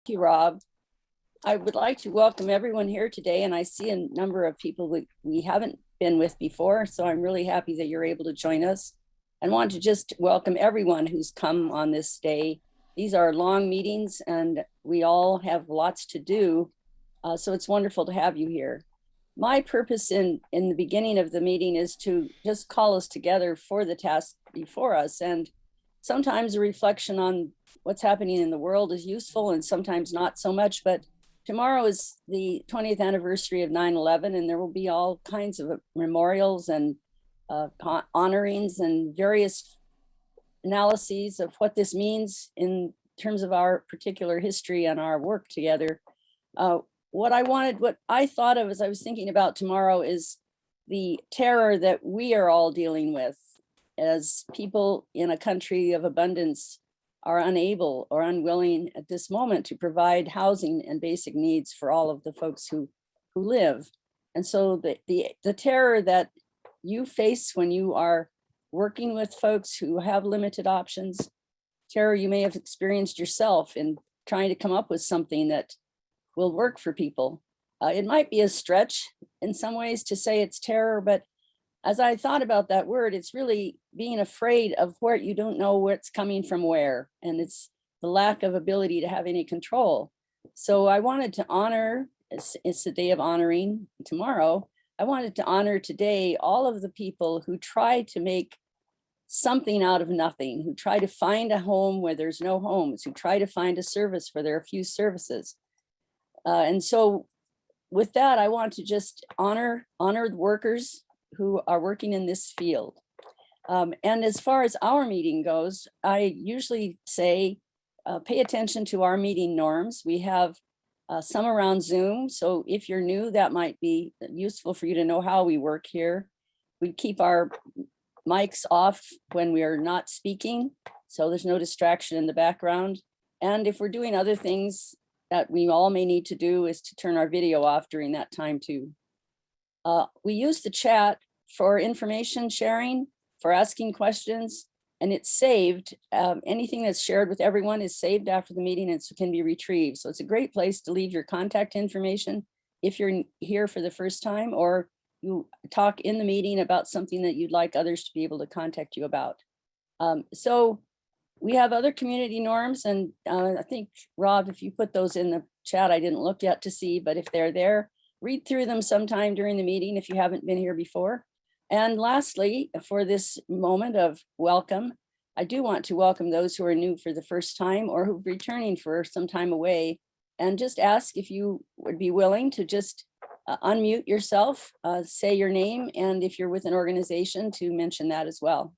you, Rob. I would like to welcome everyone here today, and I see a number of people we haven't been with before, so I'm really happy that you're able to join us. And want to just welcome everyone who's come on this day. These are long meetings, and we all have lots to do, so it's wonderful to have you here. My purpose in the beginning of the meeting is to just call us together for the task before us, and sometimes a reflection on what's happening in the world is useful and sometimes not so much, but tomorrow is the 20th anniversary of 9/11, and there will be all kinds of memorials and honorings and various analyses of what this means in terms of our particular history and our work together. What I thought of as I was thinking about tomorrow is the terror that we are all dealing with as people in a country of abundance are unable or unwilling at this moment to provide housing and basic needs for all of the folks who live. And so the terror that you face when you are working with folks who have limited options, terror you may have experienced yourself in trying to come up with something that will work for people. It might be a stretch in some ways to say it's terror, but as I thought about that word, it's really being afraid of where you don't know what's coming from where, and it's the lack of ability to have any control. So I wanted to honor, it's the day of honoring tomorrow. I wanted to honor today all of the people who try to make something out of nothing, who try to find a home where there's no homes, who try to find a service where there are few services. And so with that, I want to just honor the workers who are working in this field. And as far as our meeting goes, I usually say, pay attention to our meeting norms. We have some around Zoom. So if you're new, that might be useful for you to know how we work here. We keep our mics off when we are not speaking, so there's no distraction in the background. And if we're doing other things that we all may need to do is to turn our video off during that time too. We use the chat for information sharing, for asking questions, and it's saved. Anything that's shared with everyone is saved after the meeting and so can be retrieved. So it's a great place to leave your contact information if you're here for the first time, or you talk in the meeting about something that you'd like others to be able to contact you about. So we have other community norms, and I think, Rob, if you put those in the chat, I didn't look yet to see, but if they're there, read through them sometime during the meeting if you haven't been here before. And lastly, for this moment of welcome, I do want to welcome those who are new for the first time or who are returning for some time away, and just ask if you would be willing to just unmute yourself, say your name, and if you're with an organization, to mention that as well.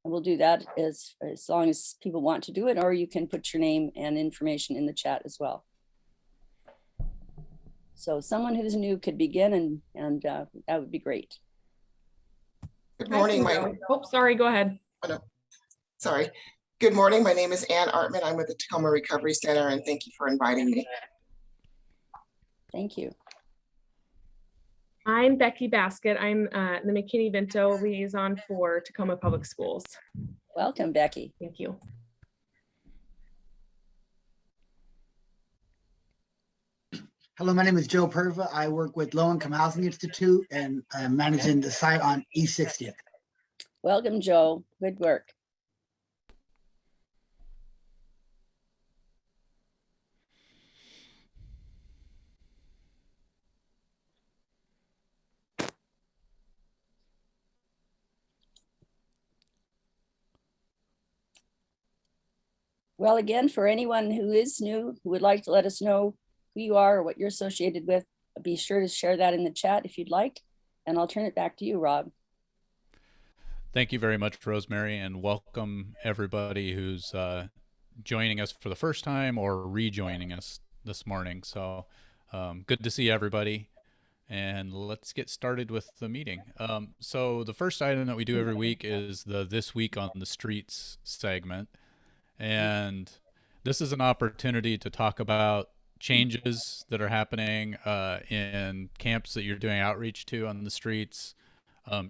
And we'll do that as long as people want to do it, or you can put your name and information in the chat as well. So someone who's new could begin, and that would be great. Good morning. Sorry, go ahead. Oh, no. Sorry. Good morning. My name is Ann Artman. I'm with the Tacoma Recovery Center, and thank you for inviting me. Thank you. I'm Becky Baskett. I'm the McKinney-Vento liaison for Tacoma Public Schools. Welcome, Becky. Thank you. Hello, my name is Joe Perva. I work with Low Income Housing Institute, and I'm managing the site on East 60th. Welcome, Joe. Good work. Well, again, for anyone who is new, who would like to let us know who you are or what you're associated with, be sure to share that in the chat if you'd like. And I'll turn it back to you, Rob. Thank you very much, Rosemary, and welcome everybody who's joining us for the first time or rejoining us this morning. So good to see everybody. And let's get started with the meeting. So the first item that we do every week is the This Week on the Streets segment. And this is an opportunity to talk about changes that are happening in camps that you're doing outreach to on the streets,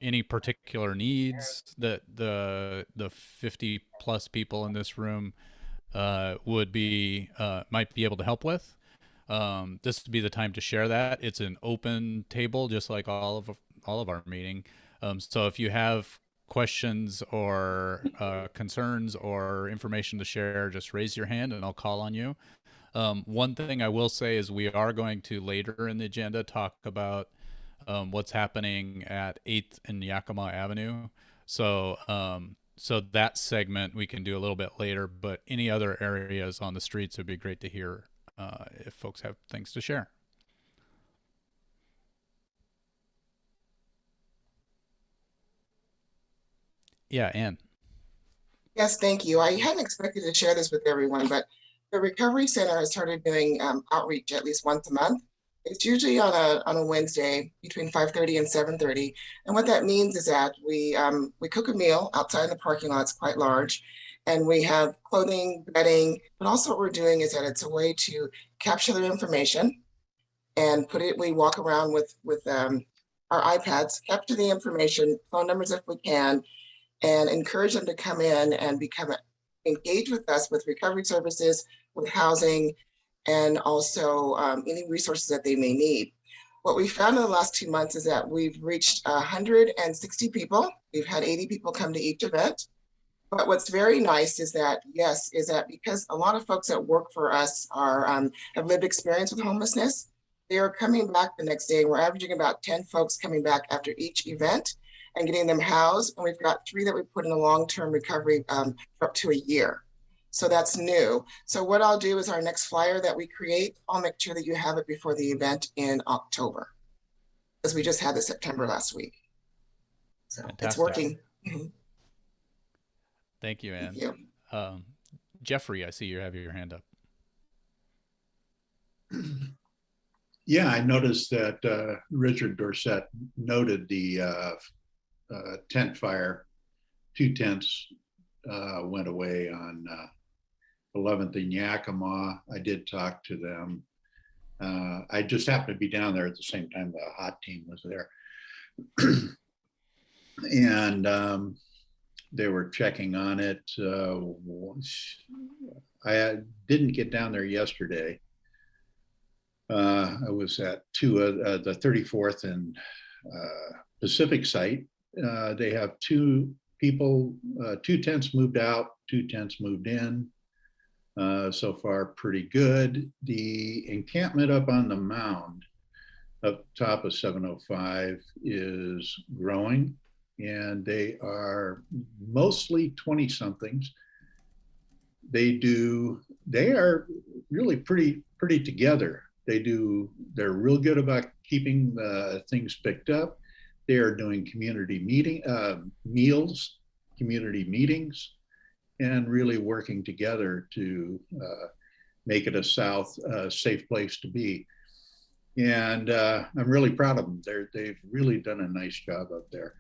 any particular needs that the 50 plus people in this room would be might be able to help with. This would be the time to share that. It's an open table, just like all of our meeting. So if you have questions or concerns or information to share, just raise your hand and I'll call on you. One thing I will say is we are going to later in the agenda talk about what's happening at 8th and Yakima Avenue. So so that segment we can do a little bit later, but any other areas on the streets would be great to hear if folks have things to share. Yeah, Ann. Yes, thank you. I hadn't expected to share this with everyone, but the Recovery Center has started doing outreach at least once a month. It's usually on a Wednesday between 5:30 and 7:30. And what that means is that we cook a meal outside in the parking lot. It's quite large. And we have clothing, bedding, but also what we're doing is that it's a way to capture their information and put it, we walk around with our iPads, capture the information, phone numbers if we can, and encourage them to come in and engage with us with recovery services, with housing, and also any resources that they may need. What we found in the last 2 months is that we've reached 160 people. We've had 80 people come to each event. But what's very nice is that, because a lot of folks that work for us have lived experience with homelessness, they are coming back the next day. We're averaging about 10 folks coming back after each event and getting them housed. And we've got 3 that we put in a long-term recovery for up to a year. So that's new. So what I'll do is our next flyer that we create, I'll make sure that you have it before the event in October, because we just had the September last week. So Fantastic. It's working. Thank you, Ann. Thank you. Jeffrey, I see you have your hand up. Yeah, I noticed that Richard Dorset noted the tent fire. 2 tents went away on 11th and Yakima. I did talk to them. I just happened to be down there at the same time the hot team was there. And they were checking on it. I didn't get down there yesterday. I was at the 34th and Pacific site. They have 2 people, 2 tents moved out, 2 tents moved in. So far, pretty good. The encampment up on the mound up top of 705 is growing, and they are mostly 20 somethings. They are really pretty together. They're real good about keeping things picked up. They are doing community meals, community meetings, and really working together to make it a safe place to be. And I'm really proud of them. They've really done a nice job up there.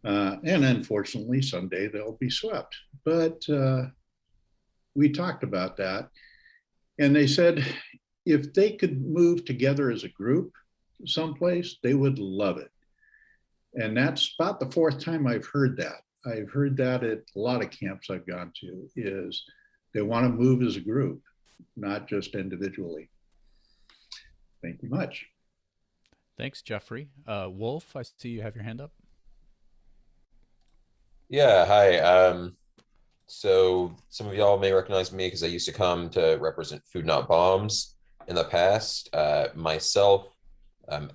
And unfortunately, someday they'll be swept. But we talked about that. And they said if they could move together as a group someplace, they would love it. And that's about the 4th time I've heard that. I've heard that at a lot of camps I've gone to, is they want to move as a group, not just individually. Thank you much. Thanks, Jeffrey. Wolf, I see you have your hand up. Yeah, hi. So some of y'all may recognize me because I used to come to represent Food Not Bombs in the past. Myself,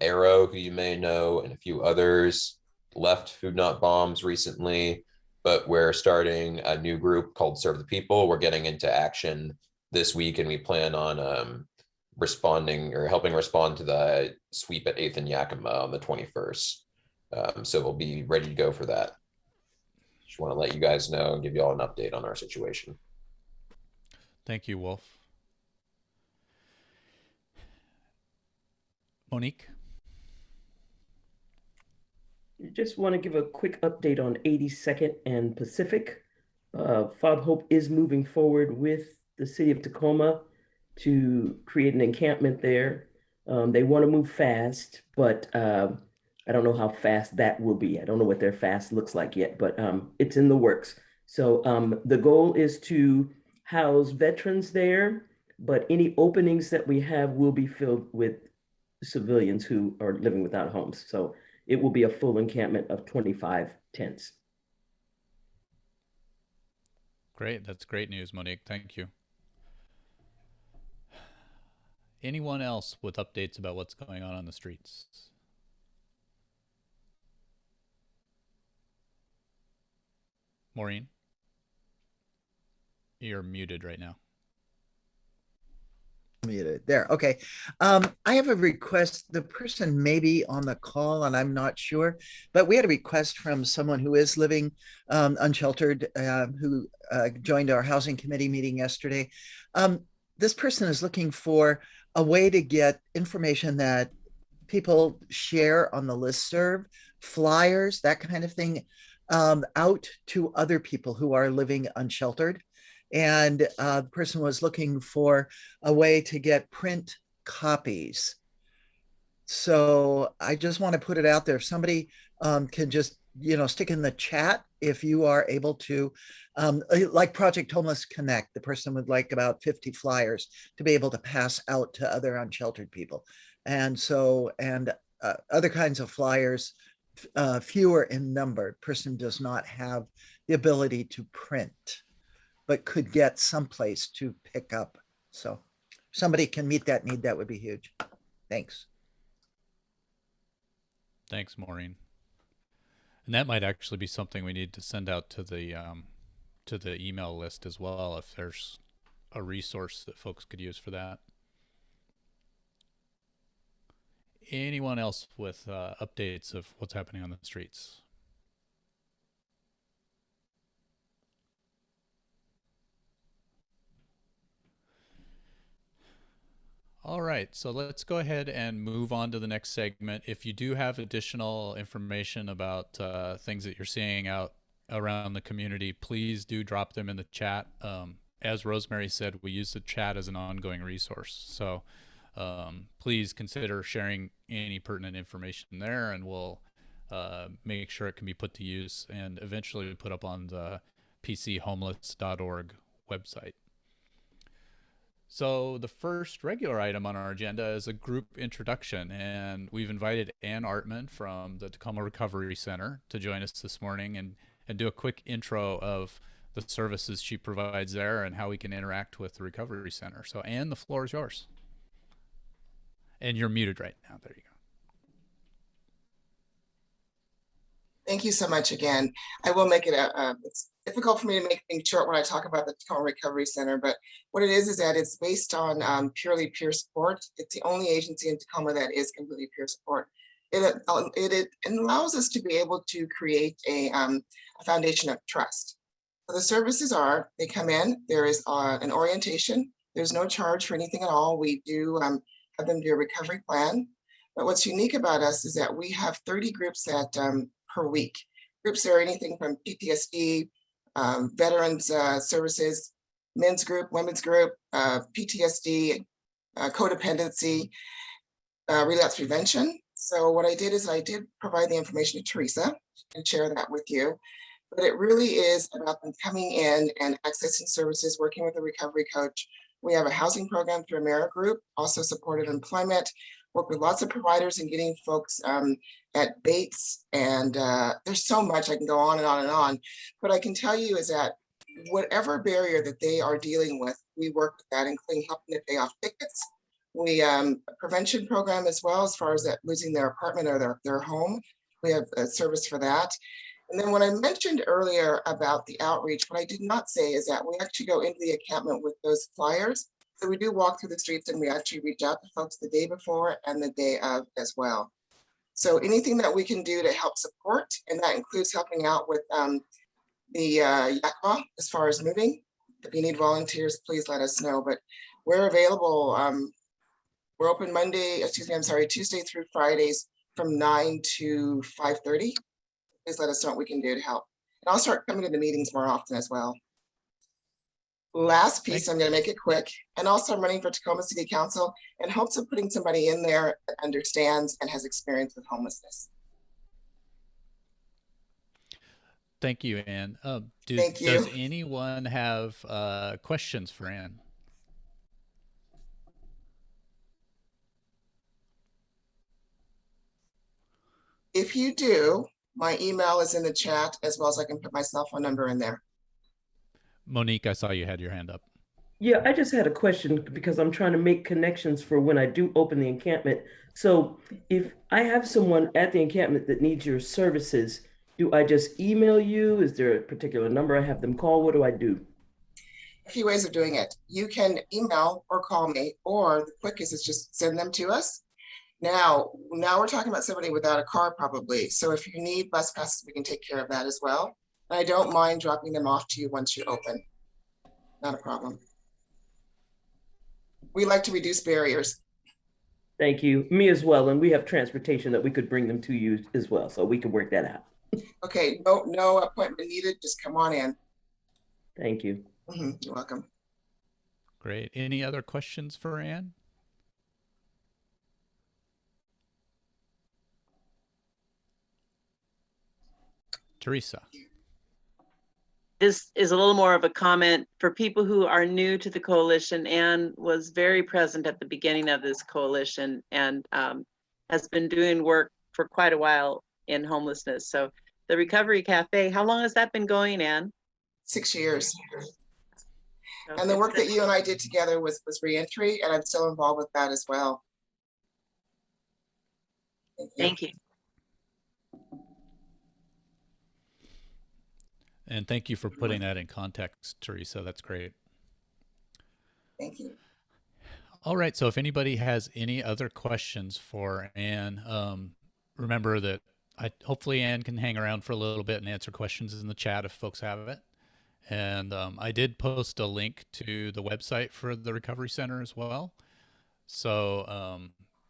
Arrow, who you may know, and a few others left Food Not Bombs recently, but we're starting a new group called Serve the People. We're getting into action this week, and we plan on responding or helping respond to the sweep at 8th and Yakima on the 21st. So we'll be ready to go for that. Just want to let you guys know and give you all an update on our situation. Thank you, Wolf. Monique? Just want to give a quick update on 82nd and Pacific. Fob Hope is moving forward with the city of Tacoma to create an encampment there. They want to move fast, but I don't know how fast that will be. I don't know what their fast looks like yet, but it's in the works. So the goal is to house veterans there, but any openings that we have will be filled with civilians who are living without homes. So it will be a full encampment of 25 tents. Great. That's great news, Monique. Thank you. Anyone else with updates about what's going on the streets? Maureen? You're muted right now. Muted there. Okay. I have a request. The person may be on the call and I'm not sure, but we had a request from someone who is living unsheltered, who joined our housing committee meeting yesterday. This person is looking for a way to get information that people share on the listserv, flyers, that kind of thing, out to other people who are living unsheltered. And the person was looking for a way to get print copies. So I just want to put it out there. If somebody can just, stick in the chat if you are able to, like Project Homeless Connect, the person would like about 50 flyers to be able to pass out to other unsheltered people. And so, other kinds of flyers, fewer in number. Person does not have the ability to print, but could get someplace to pick up. So if somebody can meet that need, that would be huge. Thanks. Thanks, Maureen. And that might actually be something we need to send out to the email list as well, if there's a resource that folks could use for that. Anyone else with updates of what's happening on the streets? All right, so let's go ahead and move on to the next segment. If you do have additional information about things that you're seeing out around the community, please do drop them in the chat. As Rosemary said, we use the chat as an ongoing resource. So please consider sharing any pertinent information there, and we'll make sure it can be put to use and eventually put up on the pchomeless.org website. So the first regular item on our agenda is a group introduction, and we've invited Ann Artman from the Tacoma Recovery Center to join us this morning and do a quick intro of the services she provides there and how we can interact with the Recovery Center. So Ann, the floor is yours. And you're muted right now. There you go. Thank you so much again. I will make it it's difficult for me to make things short when I talk about the Tacoma Recovery Center, but what it is that it's based on purely peer support. It's the only agency in Tacoma that is completely peer support. It allows us to be able to create a foundation of trust. So the services are, they come in, there is an orientation, there's no charge for anything at all. We do have them do a recovery plan. But what's unique about us is that we have 30 groups that per week. Groups are anything from PTSD, veterans services, men's group, women's group, PTSD, codependency, relapse prevention. So what I did is I did provide the information to Teresa and share that with you. But it really is about them coming in and accessing services, working with a recovery coach. We have a housing program through AmeriGroup, also supported employment, work with lots of providers and getting folks at Bates. And there's so much, I can go on and on and on. What I can tell you is that whatever barrier that they are dealing with, we work with that, including helping to pay off tickets. We a prevention program as well, as far as that losing their apartment or their home. We have a service for that. And then when I mentioned earlier about the outreach, what I did not say is that we actually go into the encampment with those flyers. So we do walk through the streets and we actually reach out to folks the day before and the day of as well. So anything that we can do to help support, and that includes helping out with the yakima as far as moving. If you need volunteers, please let us know. But we're available. We're open Tuesday through Fridays from 9 to 5:30. Please let us know what we can do to help. And I'll start coming to the meetings more often as well. Last piece, I'm going to make it quick. And also I'm running for Tacoma City Council in hopes of putting somebody in there that understands and has experience with homelessness. Thank you, Anne. Thank you. Does anyone have questions for Anne? If you do, my email is in the chat, as well as I can put my cell phone number in there. Monique, I saw you had your hand up. Yeah, I just had a question because I'm trying to make connections for when I do open the encampment. So if I have someone at the encampment that needs your services, do I just email you? Is there a particular number I have them call? What do I do? A few ways of doing it. You can email or call me, or the quickest is just send them to us. Now we're talking about somebody without a car probably. So if you need bus passes, we can take care of that as well. And I don't mind dropping them off to you once you open. Not a problem. We like to reduce barriers. Thank you. Me as well. And we have transportation that we could bring them to you as well. So we can work that out. Okay, no appointment needed. Just come on in. Thank you. You're welcome. Great. Any other questions for Anne? Teresa. This is a little more of a comment for people who are new to the coalition. Anne was very present at the beginning of this coalition and has been doing work for quite a while in homelessness. So the Recovery Cafe, how long has that been going, Anne? 6 years. Okay. And the work that you and I did together was reentry, and I'm still involved with that as well. Thank you. And thank you for putting that in context, Teresa. That's great. Thank you. All right. So if anybody has any other questions for Anne, remember that hopefully Anne can hang around for a little bit and answer questions in the chat if folks have it. And I did post a link to the website for the Recovery Center as well. So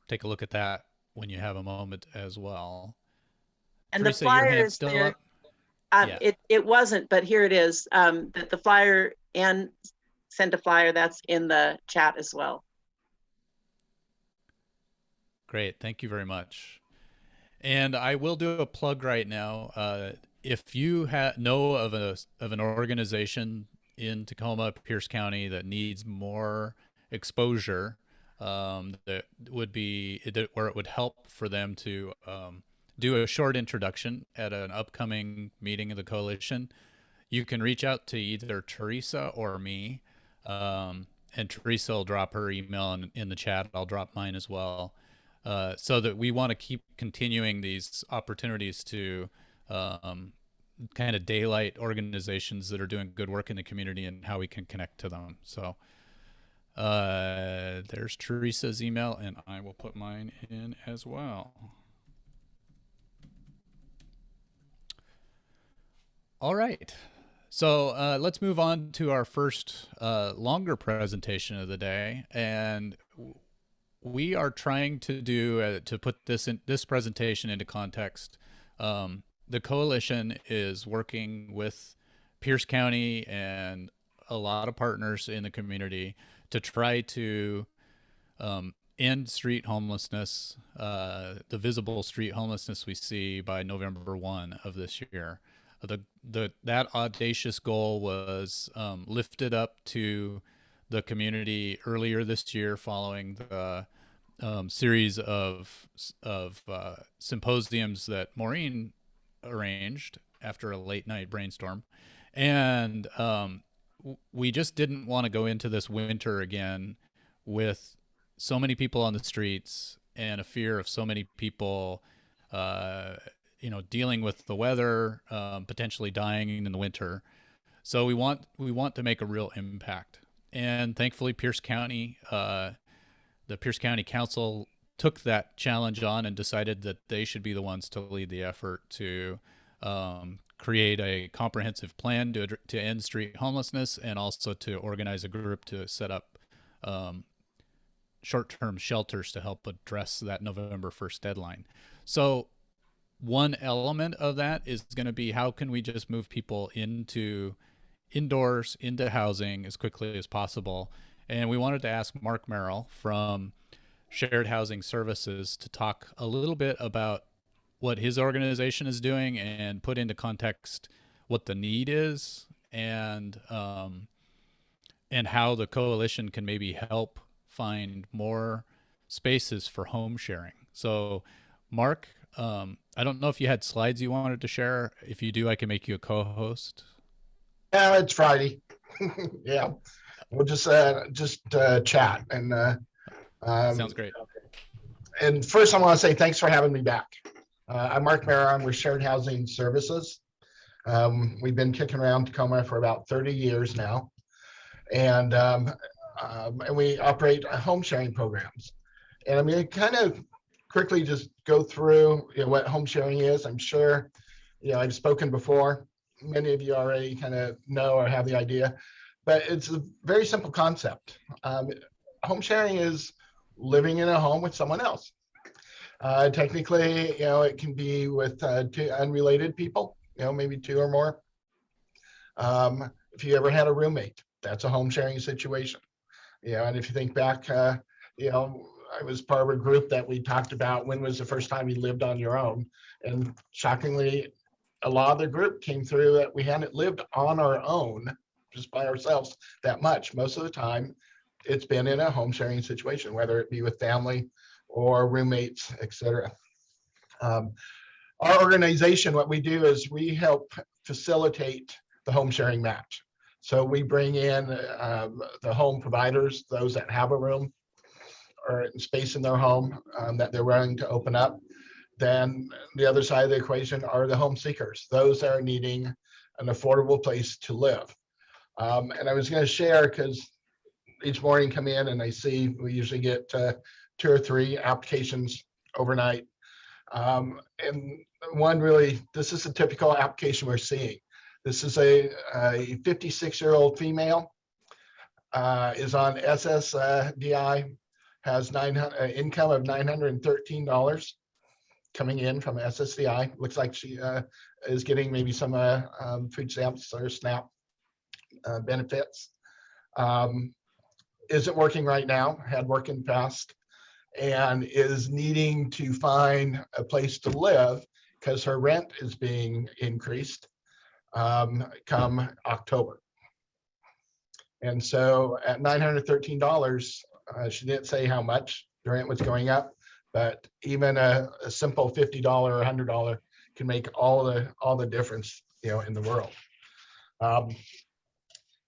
take a look at that when you have a moment as well. And Teresa, the flyer your hand's is still there. up? Yeah. It wasn't, but here it is. That the flyer, and sent a flyer that's in the chat as well. Great. Thank you very much. And I will do a plug right now. If you know of an organization in Tacoma, Pierce County that needs more exposure, that would be where it would help for them to do a short introduction at an upcoming meeting of the coalition, you can reach out to either Teresa or me. And Teresa will drop her email in the chat. I'll drop mine as well. So that we want to keep continuing these opportunities to kind of daylight organizations that are doing good work in the community and how we can connect to them. So there's Teresa's email, and I will put mine in as well. All right. So let's move on to our first longer presentation of the day. And we are trying to do, to put this presentation into context, the coalition is working with Pierce County and a lot of partners in the community to try to end street homelessness, the visible street homelessness we see by November 1 of this year. That audacious goal was lifted up to the community earlier this year following the series of symposiums that Maureen arranged after a late night brainstorm. And we just didn't want to go into this winter again with so many people on the streets and a fear of so many people dealing with the weather, potentially dying in the winter. So we want to make a real impact. And thankfully, Pierce County, the Pierce County Council took that challenge on and decided that they should be the ones to lead the effort to create a comprehensive plan to end street homelessness, and also to organize a group to set up short-term shelters to help address that November 1st deadline. So one element of that is going to be, how can we just move people indoors into housing as quickly as possible? And we wanted to ask Mark Merrill from Shared Housing Services to talk a little bit about what his organization is doing and put into context what the need is, and how the coalition can maybe help find more spaces for home sharing. So, Mark, I don't know if you had slides you wanted to share. If you do, I can make you a co-host. Yeah, it's Friday. Yeah, we'll just chat and Sounds great. and first I want to say thanks for having me back. I'm Mark Mara. I'm with Shared Housing Services. We've been kicking around Tacoma for about 30 years now, and we operate home sharing programs. And I'm going to kind of quickly just go through what home sharing is. I'm sure I've spoken before. Many of you already kind of know or have the idea, but it's a very simple concept. Home sharing is living in a home with someone else. Technically, it can be with two unrelated people, maybe two or more. If you ever had a roommate, that's a home sharing situation. And if you think back, I was part of a group that we talked about when was the first time you lived on your own. And shockingly, a lot of the group came through that we hadn't lived on our own, just by ourselves that much. Most of the time, it's been in a home sharing situation, whether it be with family or roommates, etc. Our organization, what we do is we help facilitate the home sharing match. So we bring in the home providers, those that have a room or space in their home that they're willing to open up. Then the other side of the equation are the home seekers, those that are needing an affordable place to live. And I was going to share, because each morning come in and I see we usually get 2 or 3 applications overnight. And one really, this is a typical application we're seeing. This is a 56-year-old female, is on SSDI, has income of $913 coming in from SSDI. Looks like she is getting maybe some food stamps or SNAP benefits. Isn't working right now, had work in the past, and is needing to find a place to live because her rent is being increased come October. And so at $913, she didn't say how much the rent was going up, but even a simple $50 or $100 can make all the difference, in the world.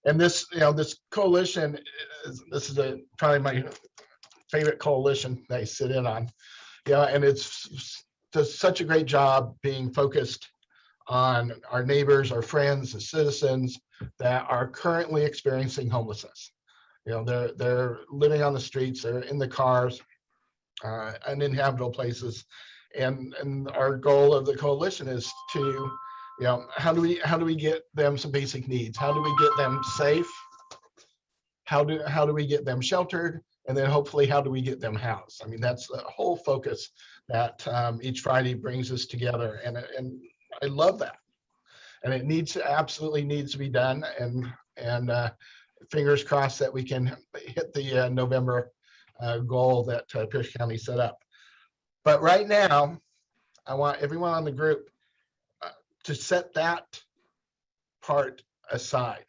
And this, this coalition, this is probably my favorite coalition that I sit in on, and it's does such a great job being focused on our neighbors, our friends, the citizens that are currently experiencing homelessness. They're living on the streets, they're in the cars, uninhabitable places, and our goal of the coalition is to, how do we get them some basic needs? How do we get them safe? How do we get them sheltered? And then hopefully, how do we get them housed? I mean, that's the whole focus that each Friday brings us together, and I love that. And it absolutely needs to be done. And fingers crossed that we can hit the November goal that Pierce County set up. But right now, I want everyone on the group to set that part aside.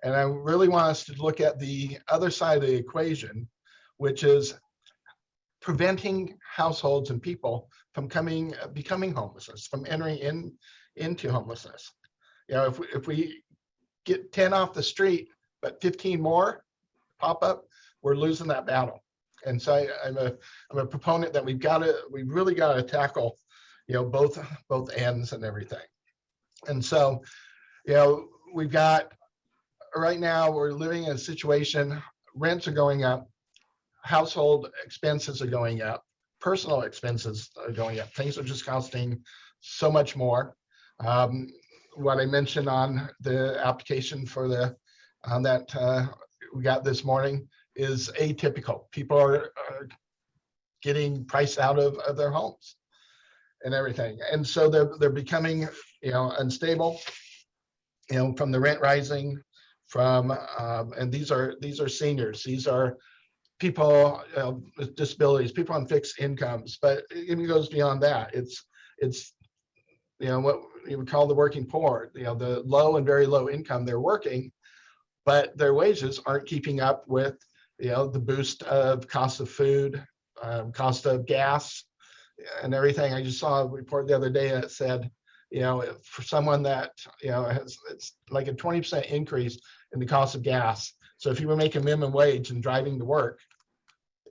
And I really want us to look at the other side of the equation, which is preventing households and people from becoming homeless, from entering into homelessness. If we get 10 off the street, but 15 more pop up, we're losing that battle. And so I'm a proponent that we really got to tackle, both ends and everything. And so, we've got, right now we're living in a situation, rents are going up, household expenses are going up, personal expenses are going up. Things are just costing so much more. What I mentioned on the application for that we got this morning is atypical. People are getting priced out of their homes and everything. And so they're becoming, unstable, from the rent rising, from, and these are seniors. These are people with disabilities, people on fixed incomes, but it even goes beyond that. It's what you would call the working poor, the low and very low income, they're working, but their wages aren't keeping up with, the boost of cost of food, cost of gas and everything. I just saw a report the other day that said, for someone that, it's like a 20% increase in the cost of gas. So if you were making minimum wage and driving to work,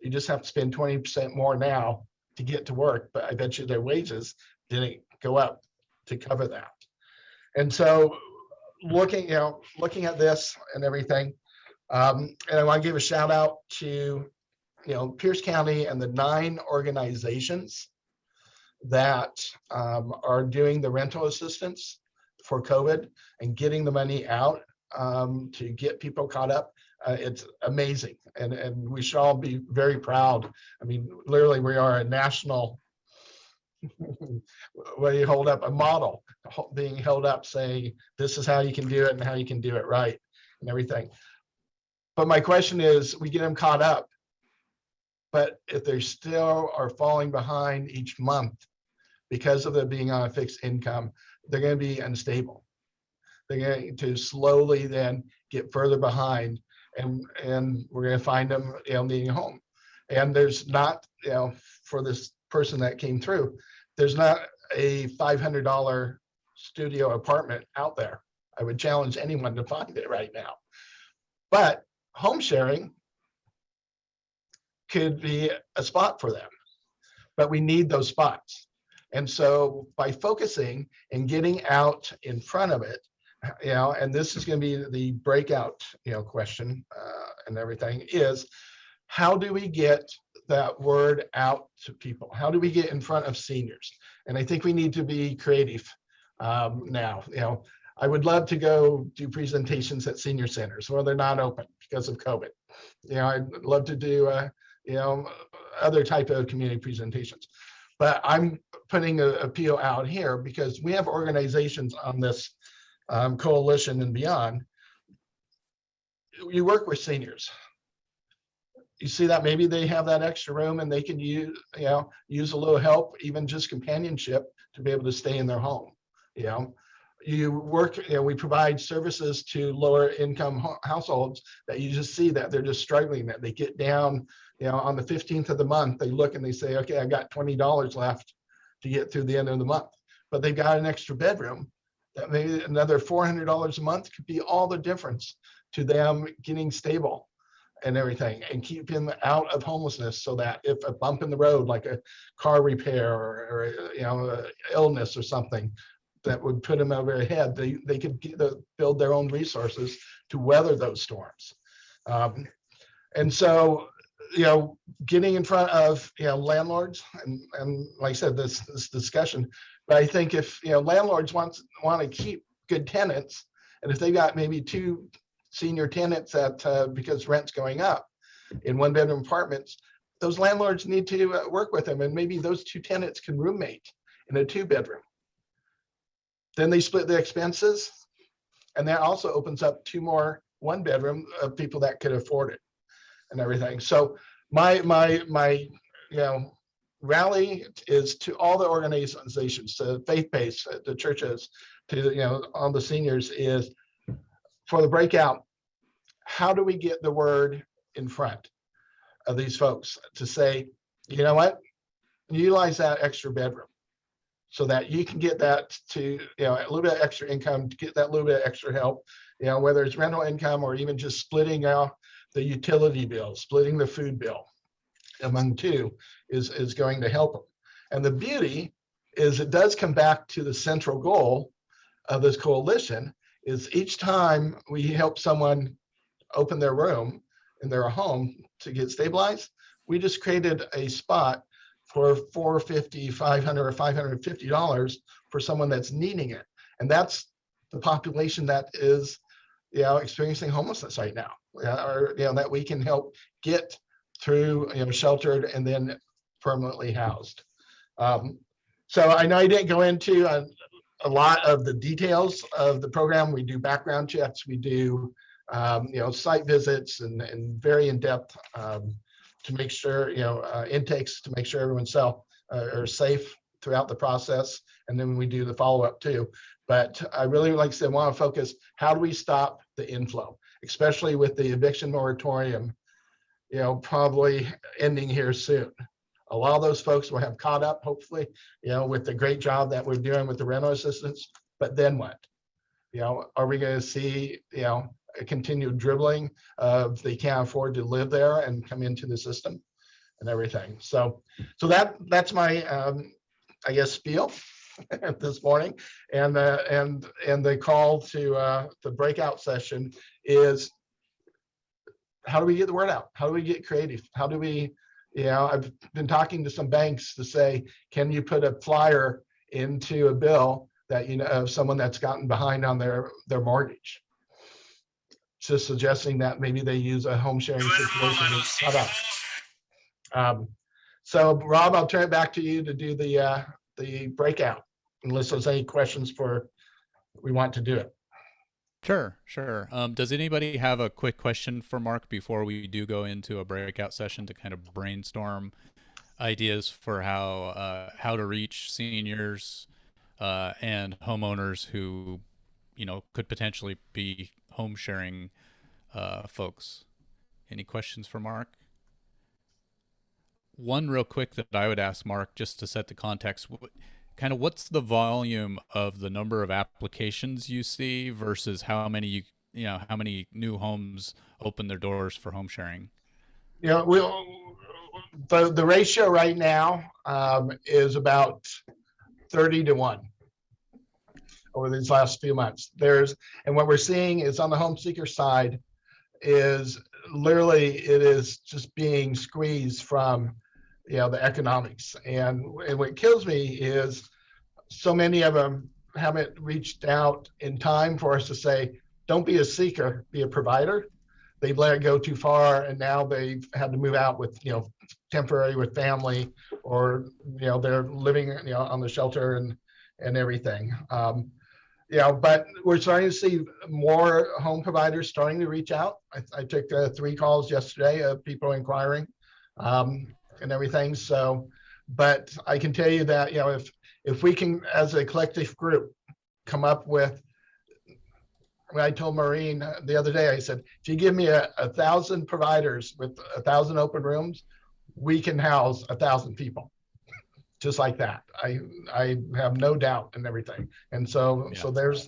you just have to spend 20% more now to get to work. But I bet you their wages didn't go up to cover that. And so looking at this and everything, and I want to give a shout out to, Pierce County and the 9 organizations that are doing the rental assistance for COVID and getting the money out to get people caught up. It's amazing. And we should all be very proud. I mean, literally, we are a national, where you hold up a model being held up saying, this is how you can do it and how you can do it right and everything. But my question is, we get them caught up, but if they still are falling behind each month because of them being on a fixed income, they're going to be unstable. They're going to slowly then get further behind, and we're going to find them needing a home. And there's not, for this person that came through, there's not a $500 studio apartment out there. I would challenge anyone to find it right now. But home sharing could be a spot for them, but we need those spots. And so by focusing and getting out in front of it, and this is going to be the breakout, question and everything, is how do we get that word out to people? How do we get in front of seniors? And I think we need to be creative now. I would love to go do presentations at senior centers where they're not open because of COVID. I'd love to do, other type of community presentations. But I'm putting a appeal out here because we have organizations on this coalition and beyond. You work with seniors. You see that maybe they have that extra room and they can use a little help, even just companionship, to be able to stay in their home. You work, we provide services to lower income households that you just see that they're just struggling, that they get down, on the 15th of the month, they look and they say, okay, I got $20 left to get through the end of the month, but they've got an extra bedroom that maybe another $400 a month could be all the difference to them getting stable and everything, and keep them out of homelessness, so that if a bump in the road, like a car repair or illness or something that would put them over their head, they could build their own resources to weather those storms. And so, getting in front of landlords and like I said, this discussion. But I think if landlords want to keep good tenants, and if they got maybe 2 senior tenants that because rent's going up in 1-bedroom apartments, those landlords need to work with them, and maybe those 2 tenants can roommate in a 2-bedroom. Then they split the expenses, and that also opens up 2 more 1-bedroom of people that could afford it and everything. So my rally is to all the organizations, the faith-based, the churches, to all the seniors, is for the breakout. How do we get the word in front of these folks to say, you know what, utilize that extra bedroom so that you can get that to a little bit of extra income, to get that little bit of extra help, whether it's rental income or even just splitting out the utility bill, splitting the food bill among 2 is going to help them. And the beauty is it does come back to the central goal of this coalition, is each time we help someone open their room in their home to get stabilized, we just created a spot for $450, $500, or $550 for someone that's needing it. And that's the population that is experiencing homelessness right now, or that we can help get through sheltered and then permanently housed. So I know I didn't go into a lot of the details of the program. We do background checks, we do site visits and very in-depth to make sure intakes, to make sure everyone's safe throughout the process, and then we do the follow-up too. But I really, like I said, want to focus, how do we stop the inflow, especially with the eviction moratorium, probably ending here soon. A lot of those folks will have caught up, hopefully, with the great job that we're doing with the rental assistance. But then what? Are we going to see, a continued dribbling of they can't afford to live there and come into the system and everything? So that's my, I guess, spiel this morning. And the call to the breakout session is, how do we get the word out? How do we get creative? How do we, I've been talking to some banks to say, can you put a flyer into a bill that, of someone that's gotten behind on their mortgage? Just suggesting that maybe they use a home sharing situation. So Rob, I'll turn it back to you to do the breakout, unless there's any questions we want to do it. Sure. Does anybody have a quick question for Mark before we do go into a breakout session to kind of brainstorm ideas for how to reach seniors and homeowners who, could potentially be home sharing folks? Any questions for Mark? One real quick that I would ask Mark, just to set the context, kind of what's the volume of the number of applications you see versus how many how many new homes open their doors for home sharing? The ratio right now is about 30-1 over these last few months. And what we're seeing is on the home seeker side is literally it is just being squeezed from the economics. And what kills me is so many of them haven't reached out in time for us to say, don't be a seeker, be a provider. They've let it go too far, and now they've had to move out with temporary with family, or they're living on the shelter and everything. But we're starting to see more home providers starting to reach out. I took 3 calls yesterday of people inquiring and everything. So, but I can tell you that if we can, as a collective group, come up with, when I told Maureen the other day, I said, if you give me 1,000 providers with 1,000 open rooms, we can house 1,000 people, just like that. I have no doubt in everything. And so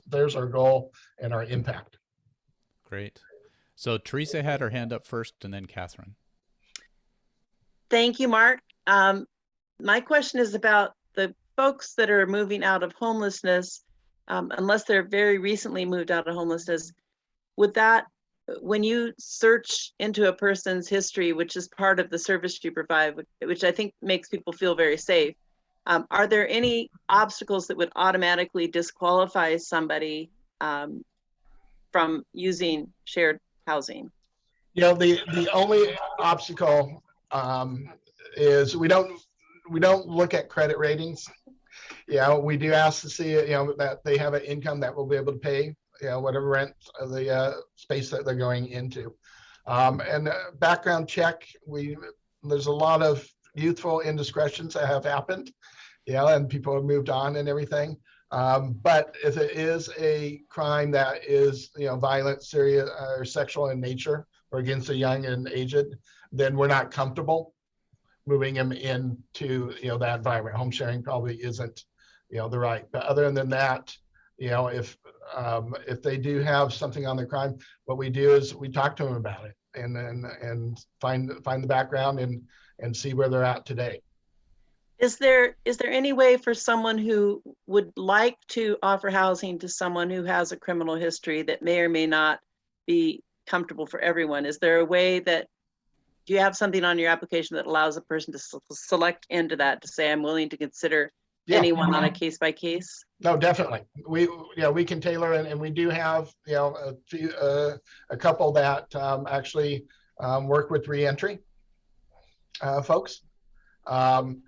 there's our goal and our impact. Great. So Teresa had her hand up first, and then Catherine. Thank you, Mark. My question is about the folks that are moving out of homelessness. Unless they're very recently moved out of homelessness, would that, when you search into a person's history, which is part of the service you provide, which I think makes people feel very safe, are there any obstacles that would automatically disqualify somebody from using shared housing? The only obstacle is we don't look at credit ratings. We do ask to see that they have an income that will be able to pay whatever rent of the space that they're going into. And background check, there's a lot of youthful indiscretions that have happened, and people have moved on and everything. But if it is a crime that is violent, serious, or sexual in nature, or against a young and aged, then we're not comfortable moving them into that environment. Home sharing probably isn't the right. But other than that, if they do have something on the crime, what we do is we talk to them about it and find the background and see where they're at today. Is there any way for someone who would like to offer housing to someone who has a criminal history that may or may not be comfortable for everyone? Is there a way that, do you have something on your application that allows a person to select into that, to say, I'm willing to consider anyone on a case by case? No, definitely. We can tailor it, and we do have a couple that actually work with reentry folks. And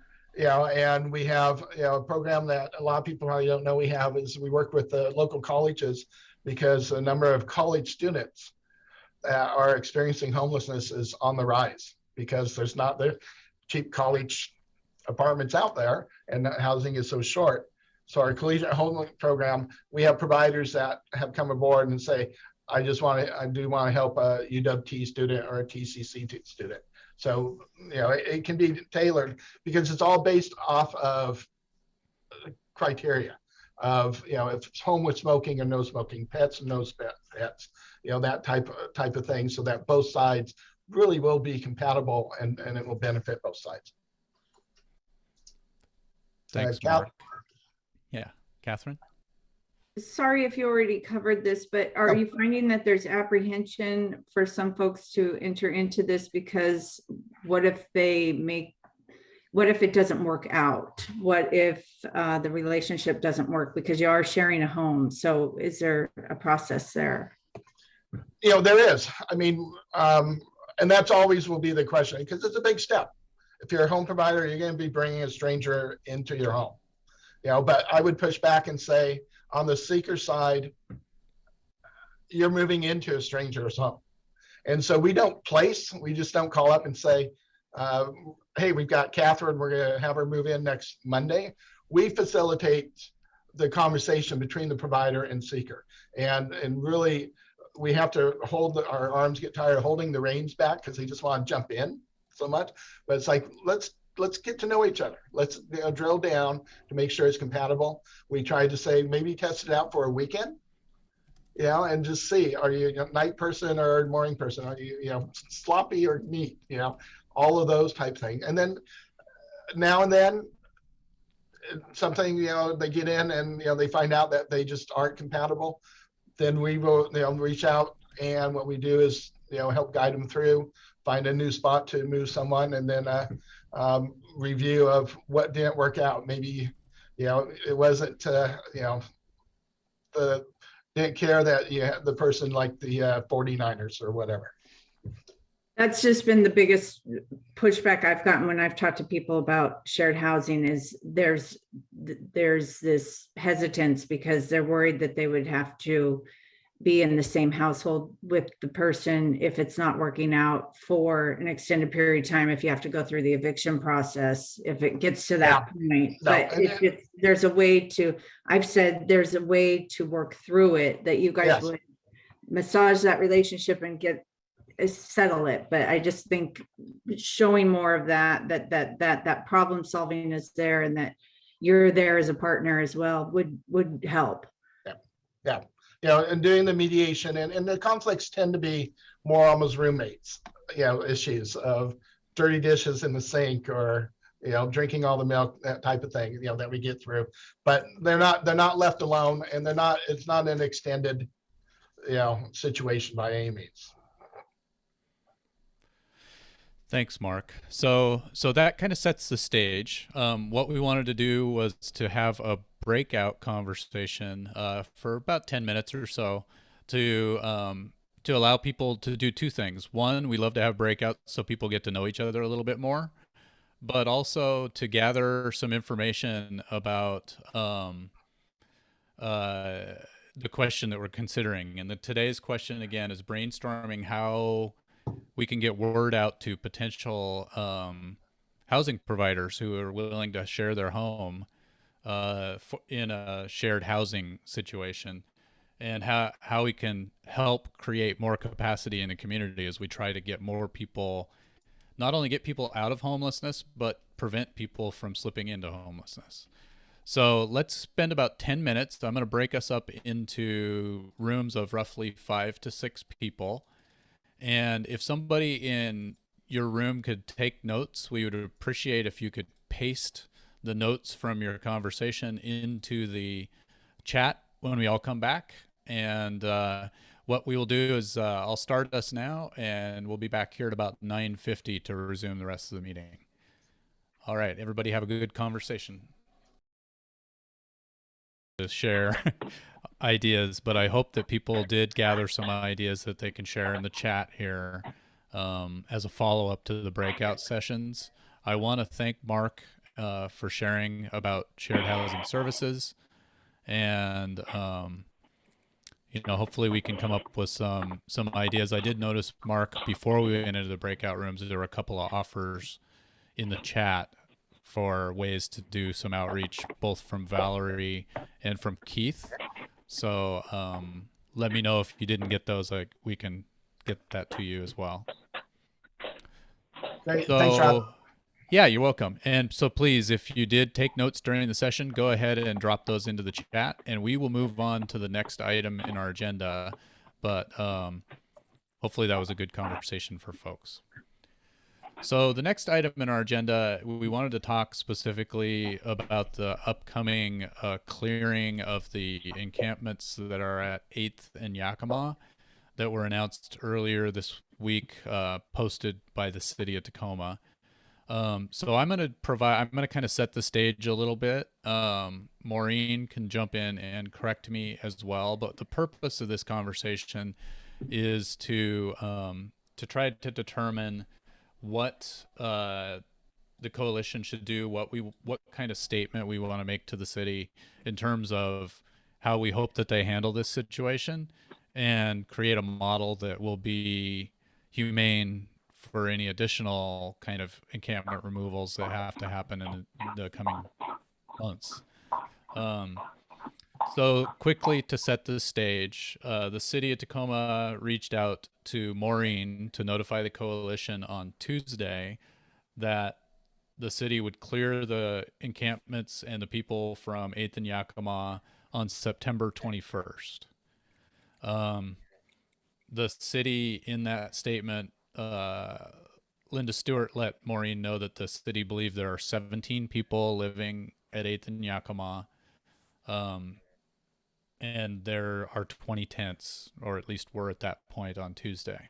we have a program that a lot of people probably don't know we have, is we work with the local colleges, because a number of college students that are experiencing homelessness is on the rise, because there's not the cheap college apartments out there and housing is so short. So our collegiate home program, we have providers that have come aboard and say, I do want to help a UWT student or a TCC student. So, it can be tailored because it's all based off of criteria of, if it's home with smoking or no smoking, pets and no pets, that type of thing, so that both sides really will be compatible and it will benefit both sides. Thanks, Mark. Yeah, Catherine? Sorry if you already covered this, but are you finding that there's apprehension for some folks to enter into this because what if it doesn't work out? What if the relationship doesn't work because you are sharing a home? So is there a process there? There is. I mean, and that's always will be the question because it's a big step. If you're a home provider, you're going to be bringing a stranger into your home. But I would push back and say, on the seeker side, you're moving into a stranger's home. And so we just don't call up and say, hey, we've got Catherine, we're going to have her move in next Monday. We facilitate the conversation between the provider and seeker. And really, we have to our arms get tired of holding the reins back because they just want to jump in so much. But it's like, let's get to know each other. Let's drill down to make sure it's compatible. We tried to say, maybe test it out for a weekend, and just see, are you a night person or a morning person? Are you, sloppy or neat, all of those type things. And then now and then something, they get in and, they find out that they just aren't compatible. Then we will, reach out, and what we do is, help guide them through, find a new spot to move someone, and then review of what didn't work out. Maybe, it wasn't, didn't care that the person liked the 49ers or whatever. That's just been the biggest pushback I've gotten when I've talked to people about shared housing is there's this hesitance because they're worried that they would have to be in the same household with the person if it's not working out for an extended period of time, if you have to go through the eviction process, if it gets to that point. But there's a way to, I've said there's a way to work through it that you guys would massage that relationship and settle it. But I just think showing more of that problem solving is there and that you're there as a partner as well would help. And doing the mediation and the conflicts tend to be more almost roommates, issues of dirty dishes in the sink or, drinking all the milk, that type of thing, that we get through. But they're not left alone, and it's not an extended, situation by any means. Thanks, Mark. So that kind of sets the stage. What we wanted to do was to have a breakout conversation for about 10 minutes or so to allow people to do two things. One, we love to have breakouts so people get to know each other a little bit more, but also to gather some information about the question that we're considering. And today's question, again, is brainstorming how we can get word out to potential housing providers who are willing to share their home in a shared housing situation, and how we can help create more capacity in the community as we try to get more people, not only get people out of homelessness, but prevent people from slipping into homelessness. So let's spend about 10 minutes. I'm going to break us up into rooms of roughly 5 to 6 people. And if somebody in your room could take notes, we would appreciate if you could paste the notes from your conversation into the chat when we all come back. And what we will do is I'll start us now, and we'll be back here at about 9:50 to resume the rest of the meeting. All right, everybody have a good conversation. To share ideas, but I hope that people did gather some ideas that they can share in the chat here as a follow-up to the breakout sessions. I want to thank Mark for sharing about shared housing services, and hopefully we can come up with some ideas. I did notice, Mark, before we went into the breakout rooms, there were a couple of offers in the chat for ways to do some outreach, both from Valerie and from Keith. So let me know if you didn't get those. Like, we can get that to you as well. Great. Thanks, Rob. Yeah, you're welcome. And so please, if you did take notes during the session, go ahead and drop those into the chat, and we will move on to the next item in our agenda. But hopefully that was a good conversation for folks. So the next item in our agenda, we wanted to talk specifically about the upcoming clearing of the encampments that are at 8th and Yakima that were announced earlier this week, posted by the city of Tacoma. So I'm going to kind of set the stage a little bit. Maureen can jump in and correct me as well, but the purpose of this conversation is to try to determine what the coalition should do, what kind of statement we want to make to the city in terms of how we hope that they handle this situation, and create a model that will be humane for any additional kind of encampment removals that have to happen in the coming months. So quickly, to set the stage, the city of Tacoma reached out to Maureen to notify the coalition on Tuesday that the city would clear the encampments and the people from 8th and Yakima on September 21st. The city, in that statement, Linda Stewart let Maureen know that the city believed there are 17 people living at 8th and Yakima, and there are 20 tents, or at least were at that point on Tuesday.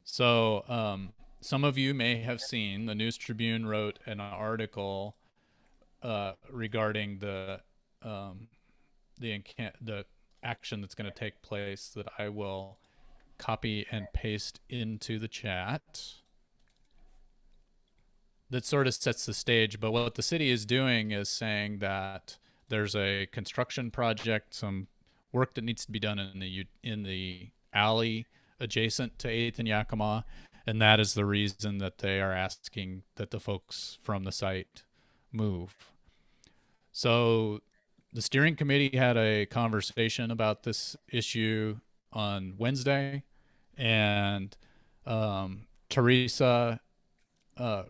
So some of you may have seen, the News Tribune wrote an article regarding the action that's going to take place that I will copy and paste into the chat. That sort of sets the stage, but what the city is doing is saying that there's a construction project, some work that needs to be done in the alley adjacent to 8th and Yakima, and that is the reason that they are asking that the folks from the site move. So the steering committee had a conversation about this issue on Wednesday, and Teresa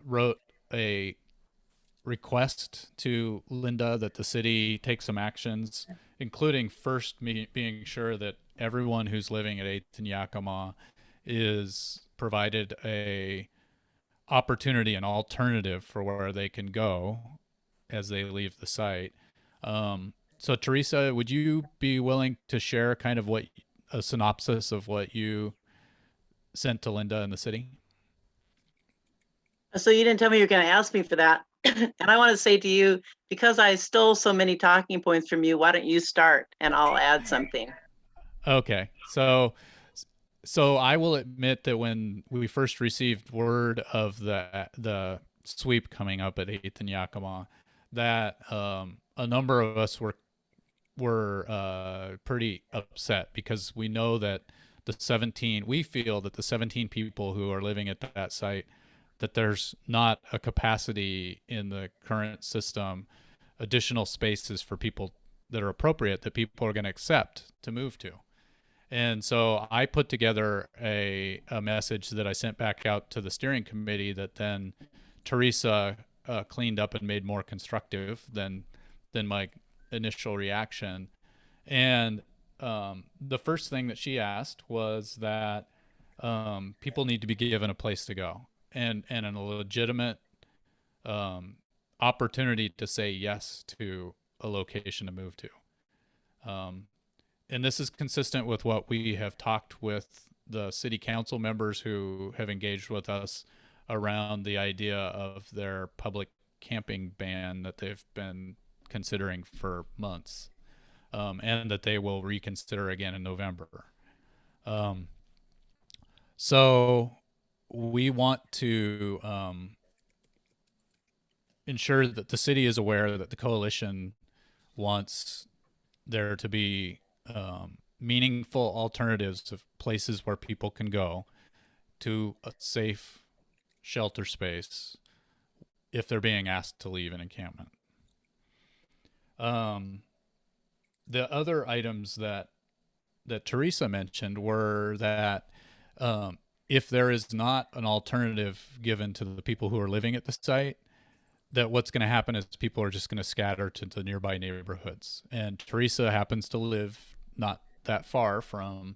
wrote a request to Linda that the city take some actions, including first being sure that everyone who's living at 8th and Yakima is provided a opportunity, an alternative for where they can go as they leave the site. So Teresa, would you be willing to share kind of a synopsis of what you sent to Linda and the city? So you didn't tell me you're going to ask me for that. And I want to say to you, because I stole so many talking points from you, why don't you start and I'll add something. Okay. So I will admit that when we first received word of the sweep coming up at 8th and Yakima, that a number of us were pretty upset, because we know that we feel that the 17 people who are living at that site, that there's not a capacity in the current system, additional spaces for people that are appropriate, that people are going to accept to move to. And so I put together a message that I sent back out to the steering committee that then Teresa cleaned up and made more constructive than my initial reaction. And the first thing that she asked was that people need to be given a place to go, and a legitimate opportunity to say yes to a location to move to. And this is consistent with what we have talked with the city council members who have engaged with us around the idea of their public camping ban that they've been considering for months, and that they will reconsider again in November. So we want to ensure that the city is aware that the coalition wants there to be meaningful alternatives of places where people can go to a safe shelter space if they're being asked to leave an encampment. The other items that Teresa mentioned were that if there is not an alternative given to the people who are living at the site, that what's going to happen is people are just going to scatter to the nearby neighborhoods. And Teresa happens to live not that far from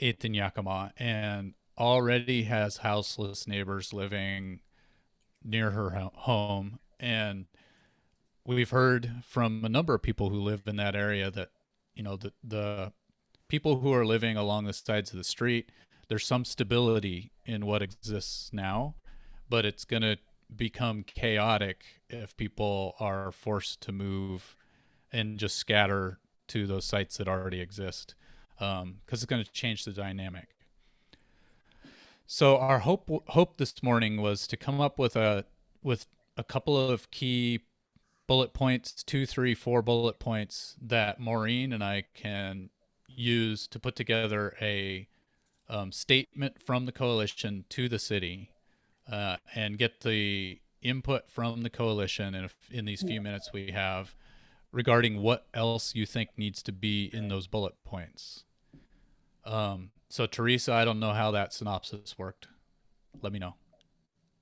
8th and Yakima and already has houseless neighbors living near her home. And we've heard from a number of people who live in that area that, you know, the people who are living along the sides of the street, there's some stability in what exists now, but it's going to become chaotic if people are forced to move and just scatter to those sites that already exist, because it's going to change the dynamic. So our hope this morning was to come up with a couple of key bullet points, 2, 3, 4 bullet points that Maureen and I can use to put together a statement from the coalition to the city, and get the input from the coalition in these few minutes we have regarding what else you think needs to be in those bullet points. So Teresa, I don't know how that synopsis worked. Let me know.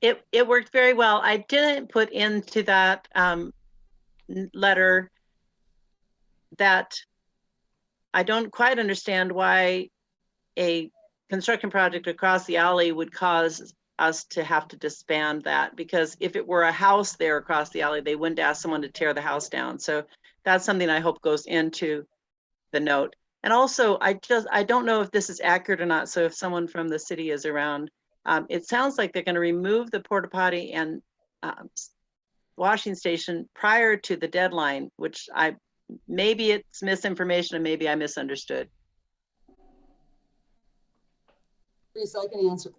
It worked very well. I didn't put into that letter that I don't quite understand why a construction project across the alley would cause us to have to disband that, because if it were a house there across the alley, they wouldn't ask someone to tear the house down. So that's something I hope goes into the note. And also, I don't know if this is accurate or not. So if someone from the city is around, it sounds like they're going to remove the porta potty and washing station prior to the deadline, which maybe it's misinformation and maybe I misunderstood. Lisa, I can answer.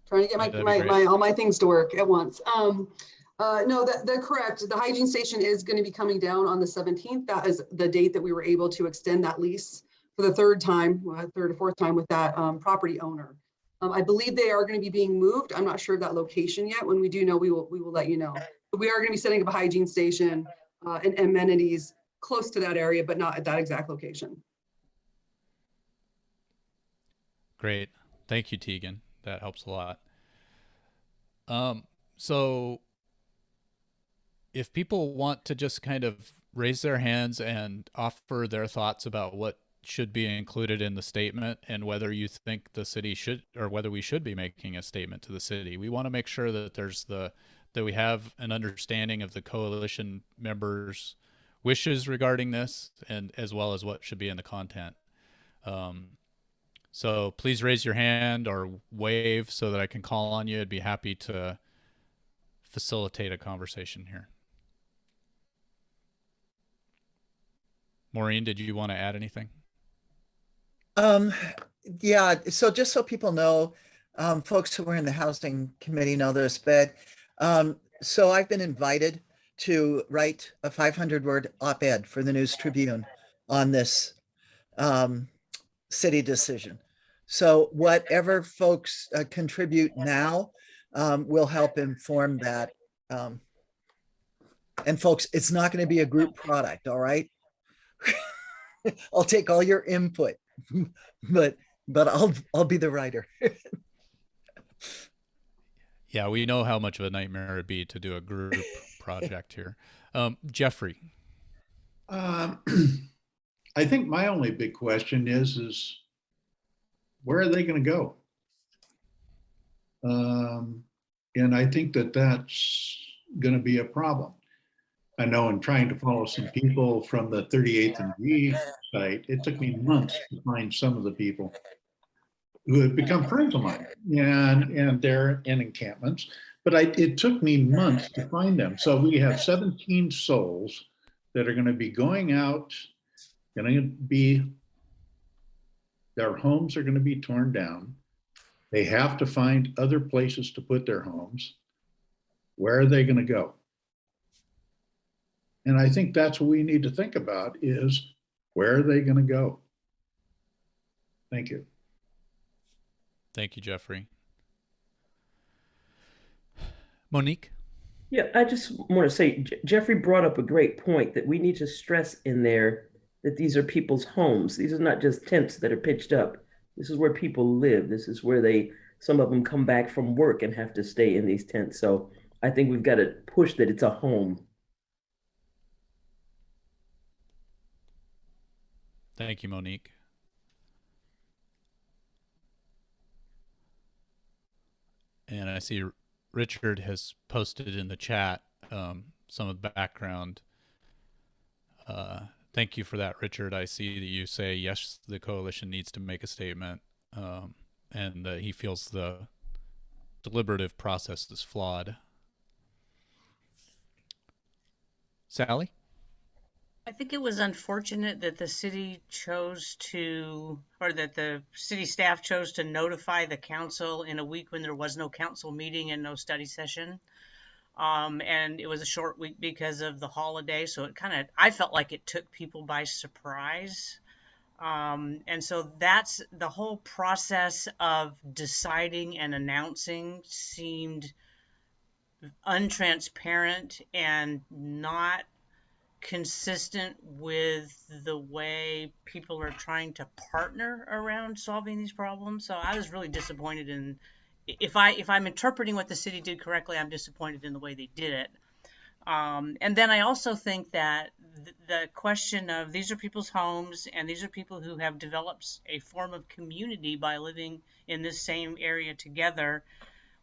Trying to get all my things to work at once. No, they're correct. The hygiene station is going to be coming down on the 17th. That is the date that we were able to extend that lease for the third or fourth time with that property owner. I believe they are going to be being moved. I'm not sure of that location yet. When we do know, we will let you know. But we are going to be setting up a hygiene station and amenities close to that area, but not at that exact location. Great. Thank you, Tegan. That helps a lot. So if people want to just kind of raise their hands and offer their thoughts about what should be included in the statement and whether you think the city should, or whether we should be making a statement to the city, we want to make sure that that we have an understanding of the coalition members' wishes regarding this, and as well as what should be in the content. So please raise your hand or wave so that I can call on you. I'd be happy to facilitate a conversation here. Maureen, did you want to add anything? Yeah, so just so people know, folks who were in the housing committee know this, but so I've been invited to write a 500-word op-ed for the News Tribune on this city decision. So whatever folks contribute now will help inform that. And folks, it's not going to be a group product, all right? I'll take all your input, but I'll be the writer. Yeah, we know how much of a nightmare it'd be to do a group project here. Jeffrey. I think my only big question is where are they going to go? And I think that's going to be a problem. I know in trying to follow some people from the 38th and G site, it took me months to find some of the people who have become friends of mine, and they're in encampments, but it took me months to find them. So we have 17 souls that are going to be going out, their homes are going to be torn down. They have to find other places to put their homes. Where are they going to go? And I think that's what we need to think about is where are they going to go? Thank you. Thank you, Jeffrey. Monique? Yeah, I just want to say, Jeffrey brought up a great point that we need to stress in there that these are people's homes. These are not just tents that are pitched up. This is where people live. This is where some of them come back from work and have to stay in these tents. So I think we've got to push that it's a home. Thank you, Monique. And I see Richard has posted in the chat some of the background. Thank you for that, Richard. I see that you say, yes, the coalition needs to make a statement, and that he feels the deliberative process is flawed. Sally? I think it was unfortunate that the city chose to, or that the city staff chose to notify the council in a week when there was no council meeting and no study session. And it was a short week because of the holiday. So I felt like it took people by surprise. And so that's the whole process of deciding and announcing seemed untransparent and not consistent with the way people are trying to partner around solving these problems. So I was really disappointed in, if I'm interpreting what the city did correctly, I'm disappointed in the way they did it. And then I also think that the question of these are people's homes and these are people who have developed a form of community by living in this same area together.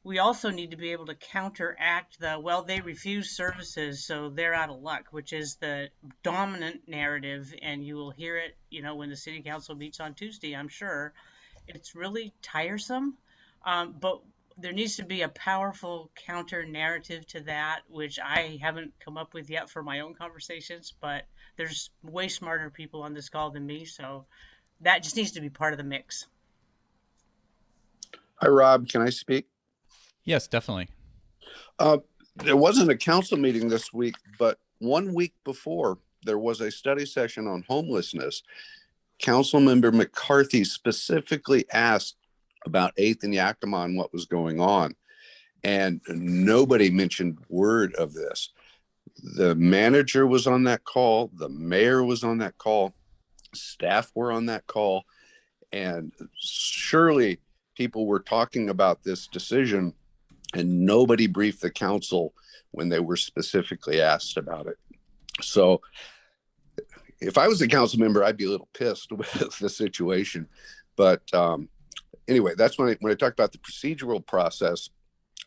We also need to be able to counteract they refuse services, so they're out of luck, which is the dominant narrative. And you will hear it, when the city council meets on Tuesday, I'm sure. It's really tiresome. But there needs to be a powerful counter narrative to that, which I haven't come up with yet for my own conversations, but there's way smarter people on this call than me. So that just needs to be part of the mix. Hi, Rob. Can I speak? Yes, definitely. There wasn't a council meeting this week, but 1 week before there was a study session on homelessness. Councilmember McCarthy specifically asked about 8th and Yakima and what was going on. And nobody mentioned word of this. The manager was on that call. The mayor was on that call. Staff were on that call. And surely people were talking about this decision, and nobody briefed the council when they were specifically asked about it. So if I was a council member, I'd be a little pissed with the situation. But anyway, that's when I talked about the procedural process,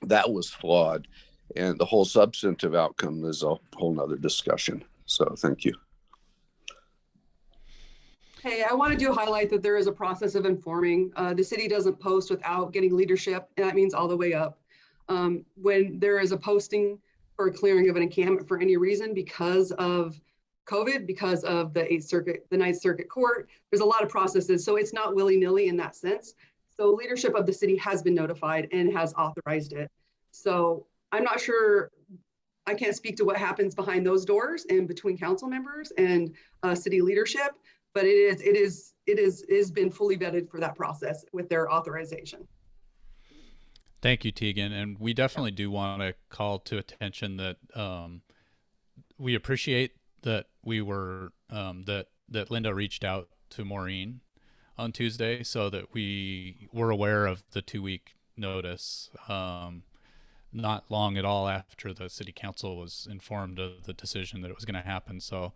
that was flawed. And the whole substantive outcome is a whole nother discussion. So thank you. Hey, I wanted to highlight that there is a process of informing. The city doesn't post without getting leadership, and that means all the way up. When there is a posting for a clearing of an encampment for any reason because of COVID, because of the Ninth Circuit Court, there's a lot of processes. So it's not willy-nilly in that sense. So leadership of the city has been notified and has authorized it. So I'm not sure, I can't speak to what happens behind those doors and between council members and city leadership, but it is been fully vetted for that process with their authorization. Thank you, Tegan. And we definitely do want to call to attention that we appreciate that that Linda reached out to Maureen on Tuesday so that we were aware of the 2-week notice, not long at all after the city council was informed of the decision that it was going to happen. So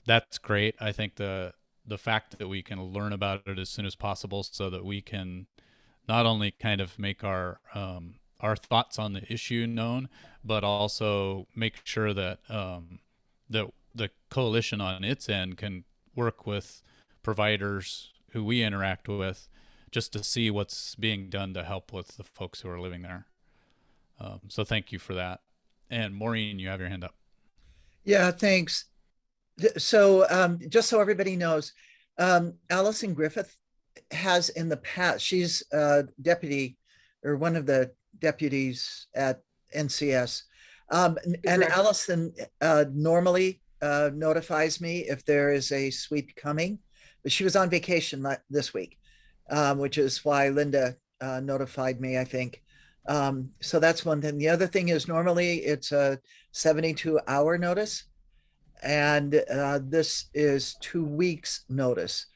that's great. I think the fact that we can learn about it as soon as possible so that we can not only kind of make our thoughts on the issue known, but also make sure that the coalition on its end can work with providers who we interact with just to see what's being done to help with the folks who are living there. So thank you for that. And Maureen, you have your hand up. Yeah, thanks. So just so everybody knows, Allison Griffith has in the past, she's a deputy or one of the deputies at NCS. And Allison normally notifies me if there is a sweep coming, but she was on vacation this week, which is why Linda notified me, I think. So that's one thing. The other thing is normally it's a 72-hour notice, and this is 2 weeks notice.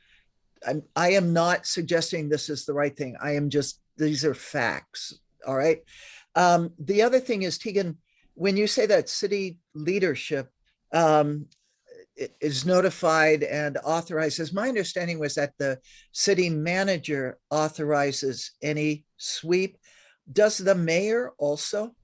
I am not suggesting this is the right thing. I am just, these are facts. All right. The other thing is, Tegan, when you say that city leadership is notified and authorizes, my understanding was that the city manager authorizes any sweep. Does the mayor also?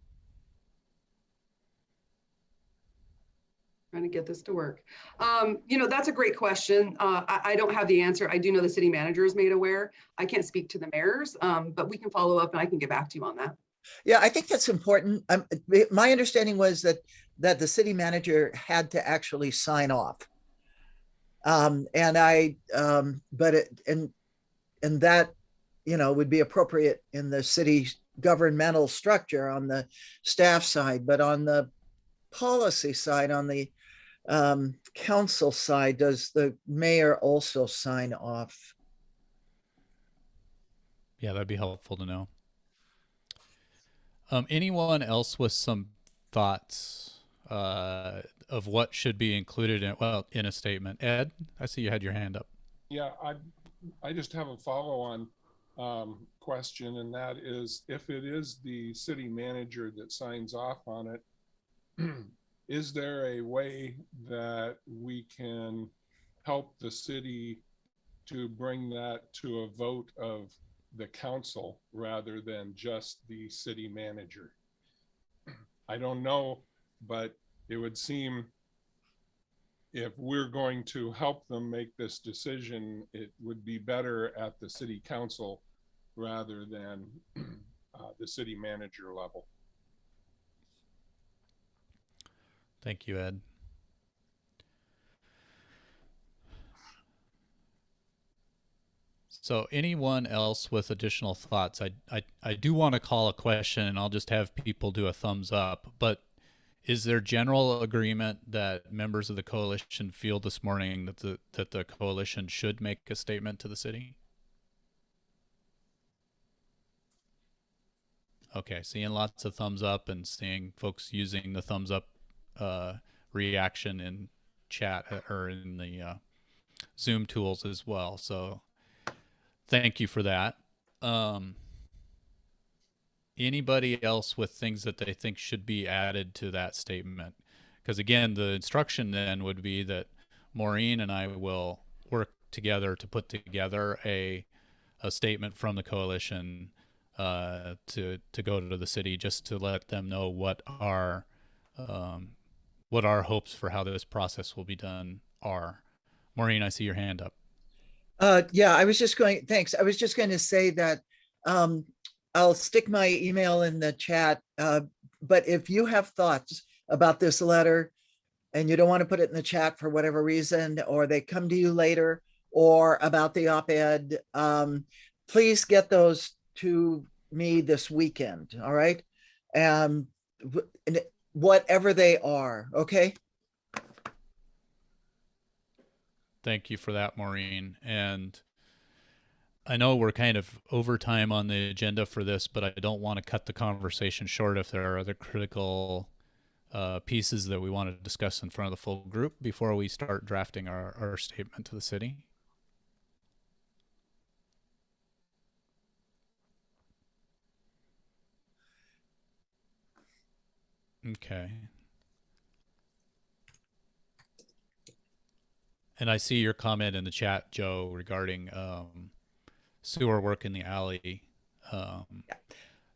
Trying to get this to work. That's a great question. I don't have the answer. I do know the city manager is made aware. I can't speak to the mayors, but we can follow up and I can get back to you on that. Yeah, I think that's important. My understanding was that the city manager had to actually sign off. And that, would be appropriate in the city governmental structure on the staff side, but on the policy side, on the council side, does the mayor also sign off? Yeah, that'd be helpful to know. Anyone else with some thoughts of what should be included in a statement? Ed, I see you had your hand up. Yeah, I just have a follow-on question, and that is, if it is the city manager that signs off on it, is there a way that we can help the city to bring that to a vote of the council rather than just the city manager? I don't know, but it would seem if we're going to help them make this decision, it would be better at the city council rather than the city manager level. Thank you, Ed. So anyone else with additional thoughts? I do want to call a question, and I'll just have people do a thumbs up, but is there general agreement that members of the coalition feel this morning that the coalition should make a statement to the city? Okay, seeing lots of thumbs up and seeing folks using the thumbs up reaction in chat or in the Zoom tools as well. So thank you for that. Anybody else with things that they think should be added to that statement? Because again, the instruction then would be that Maureen and I will work together to put together a statement from the coalition to go to the city, just to let them know what our hopes for how this process will be done are. Maureen, I see your hand up. Yeah, thanks. I was just going to say that I'll stick my email in the chat, but if you have thoughts about this letter and you don't want to put it in the chat for whatever reason, or they come to you later, or about the op-ed, please get those to me this weekend, all right? And whatever they are, okay? Thank you for that, Maureen. And I know we're kind of over time on the agenda for this, but I don't want to cut the conversation short if there are other critical pieces that we want to discuss in front of the full group before we start drafting our statement to the city. Okay. And I see your comment in the chat, Joe, regarding sewer work in the alley. Yeah.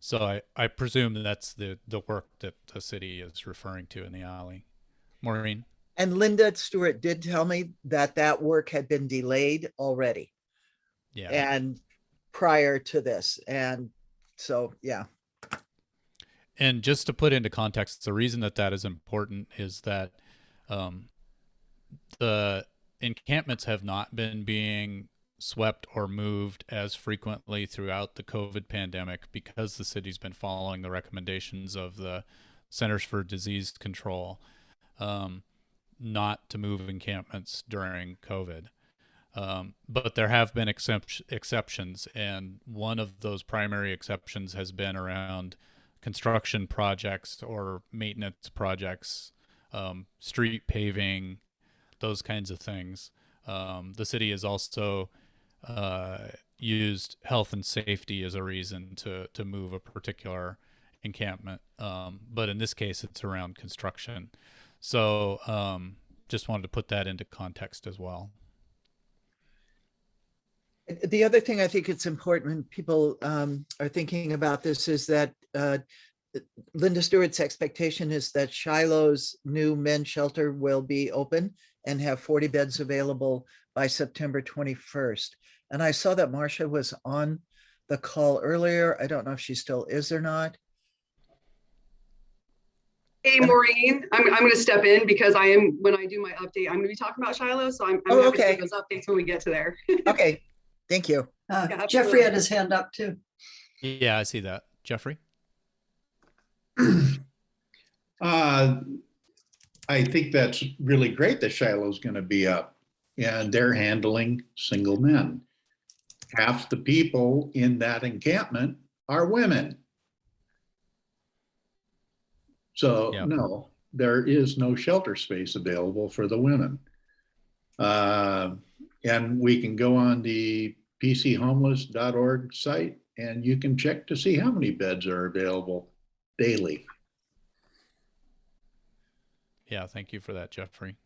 So I presume that's the work that the city is referring to in the alley. Maureen? And Linda Stewart did tell me that work had been delayed already. Yeah. And prior to this. And so, yeah. And just to put into context, the reason that is important is that the encampments have not been being swept or moved as frequently throughout the COVID pandemic because the city's been following the recommendations of the Centers for Disease Control not to move encampments during COVID. But there have been exceptions, and one of those primary exceptions has been around construction projects or maintenance projects, street paving, those kinds of things. The city has also used health and safety as a reason to move a particular encampment. But in this case, it's around construction. So just wanted to put that into context as well. The other thing I think it's important when people are thinking about this is that Linda Stewart's expectation is that Shiloh's new men's shelter will be open and have 40 beds available by September 21st. And I saw that Marcia was on the call earlier. I don't know if she still is or not. Hey, Maureen, I'm going to step in because when I do my update, I'm going to be talking about Shiloh. So I'm happy to give those updates when we get to there. Okay, thank you. Yeah, Jeffrey had his hand up too. Yeah, I see that. Jeffrey? I think that's really great that Shiloh's going to be up, and they're handling single men. Half the people in that encampment are women. So no, there is no shelter space available for the women. And we can go on the pchomeless.org site and you can check to see how many beds are available daily. Yeah, thank you for that, Jeffrey.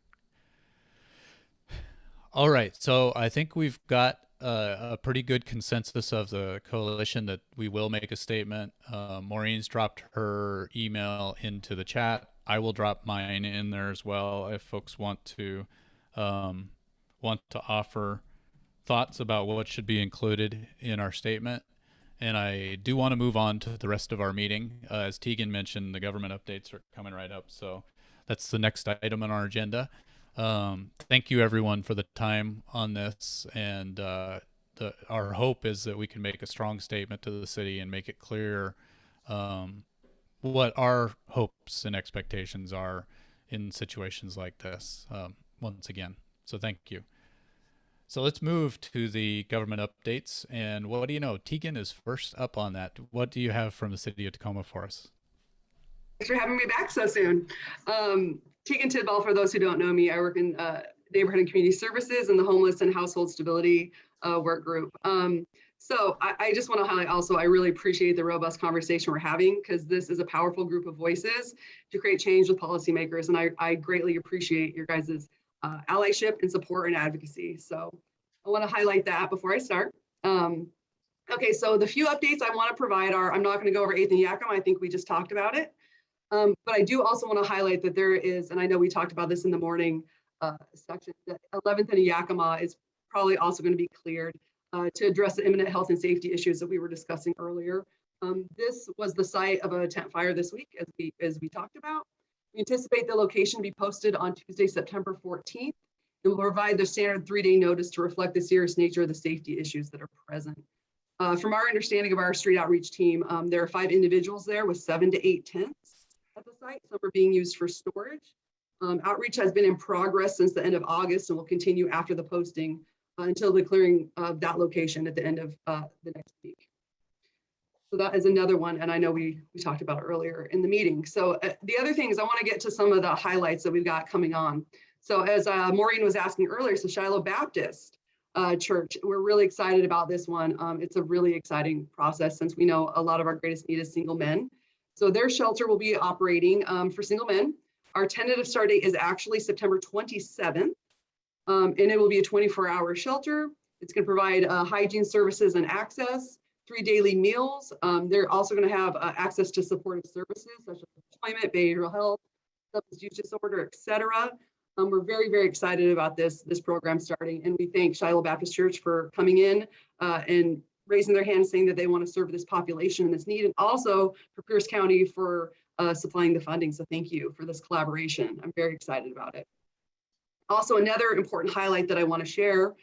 All right, so I think we've got a pretty good consensus of the coalition that we will make a statement. Maureen's dropped her email into the chat. I will drop mine in there as well if folks want to offer thoughts about what should be included in our statement. And I do want to move on to the rest of our meeting. As Tegan mentioned, the government updates are coming right up, so that's the next item on our agenda. Thank you everyone for the time on this, and our hope is that we can make a strong statement to the city and make it clear what our hopes and expectations are in situations like this once again. So thank you. So let's move to the government updates, and what do you know? Tegan is first up on that. What do you have from the city of Tacoma for us? Thanks for having me back so soon. Tegan Tidball, for those who don't know me, I work in neighborhood and community services and the homeless and household stability work group. So I just want to highlight also, I really appreciate the robust conversation we're having because this is a powerful group of voices to create change with policymakers. And I greatly appreciate your guys' allyship and support and advocacy. So I want to highlight that before I start. Okay, so the few updates I want to provide are, I'm not going to go over 8th and Yakima. I think we just talked about it. But I do also want to highlight that there is, and I know we talked about this in the morning section, that 11th and Yakima is probably also going to be cleared to address the imminent health and safety issues that we were discussing earlier. This was the site of a tent fire this week, as we talked about. We anticipate the location be posted on Tuesday, September 14th, and will provide the standard 3-day notice to reflect the serious nature of the safety issues that are present. From our understanding of our street outreach team, there are 5 individuals there with 7 to 8 tents at the site. Some are being used for storage. Outreach has been in progress since the end of August and will continue after the posting until the clearing of that location at the end of the next week. So that is another one, and I know we talked about it earlier in the meeting. So the other thing is I want to get to some of the highlights that we've got coming on. So as Maureen was asking earlier, so Shiloh Baptist Church, we're really excited about this one. It's a really exciting process since we know a lot of our greatest need is single men. So their shelter will be operating for single men. Our tentative start date is actually September 27th, and it will be a 24-hour shelter. It's going to provide hygiene services and access, 3 daily meals. They're also going to have access to supportive services such as employment, behavioral health, substance use disorder, etc. We're very, very excited about this program starting, and we thank Shiloh Baptist Church for coming in and raising their hands saying that they want to serve this population and this need, and also for Pierce County for supplying the funding. So thank you for this collaboration. I'm very excited about it. Also, another important highlight that I want to share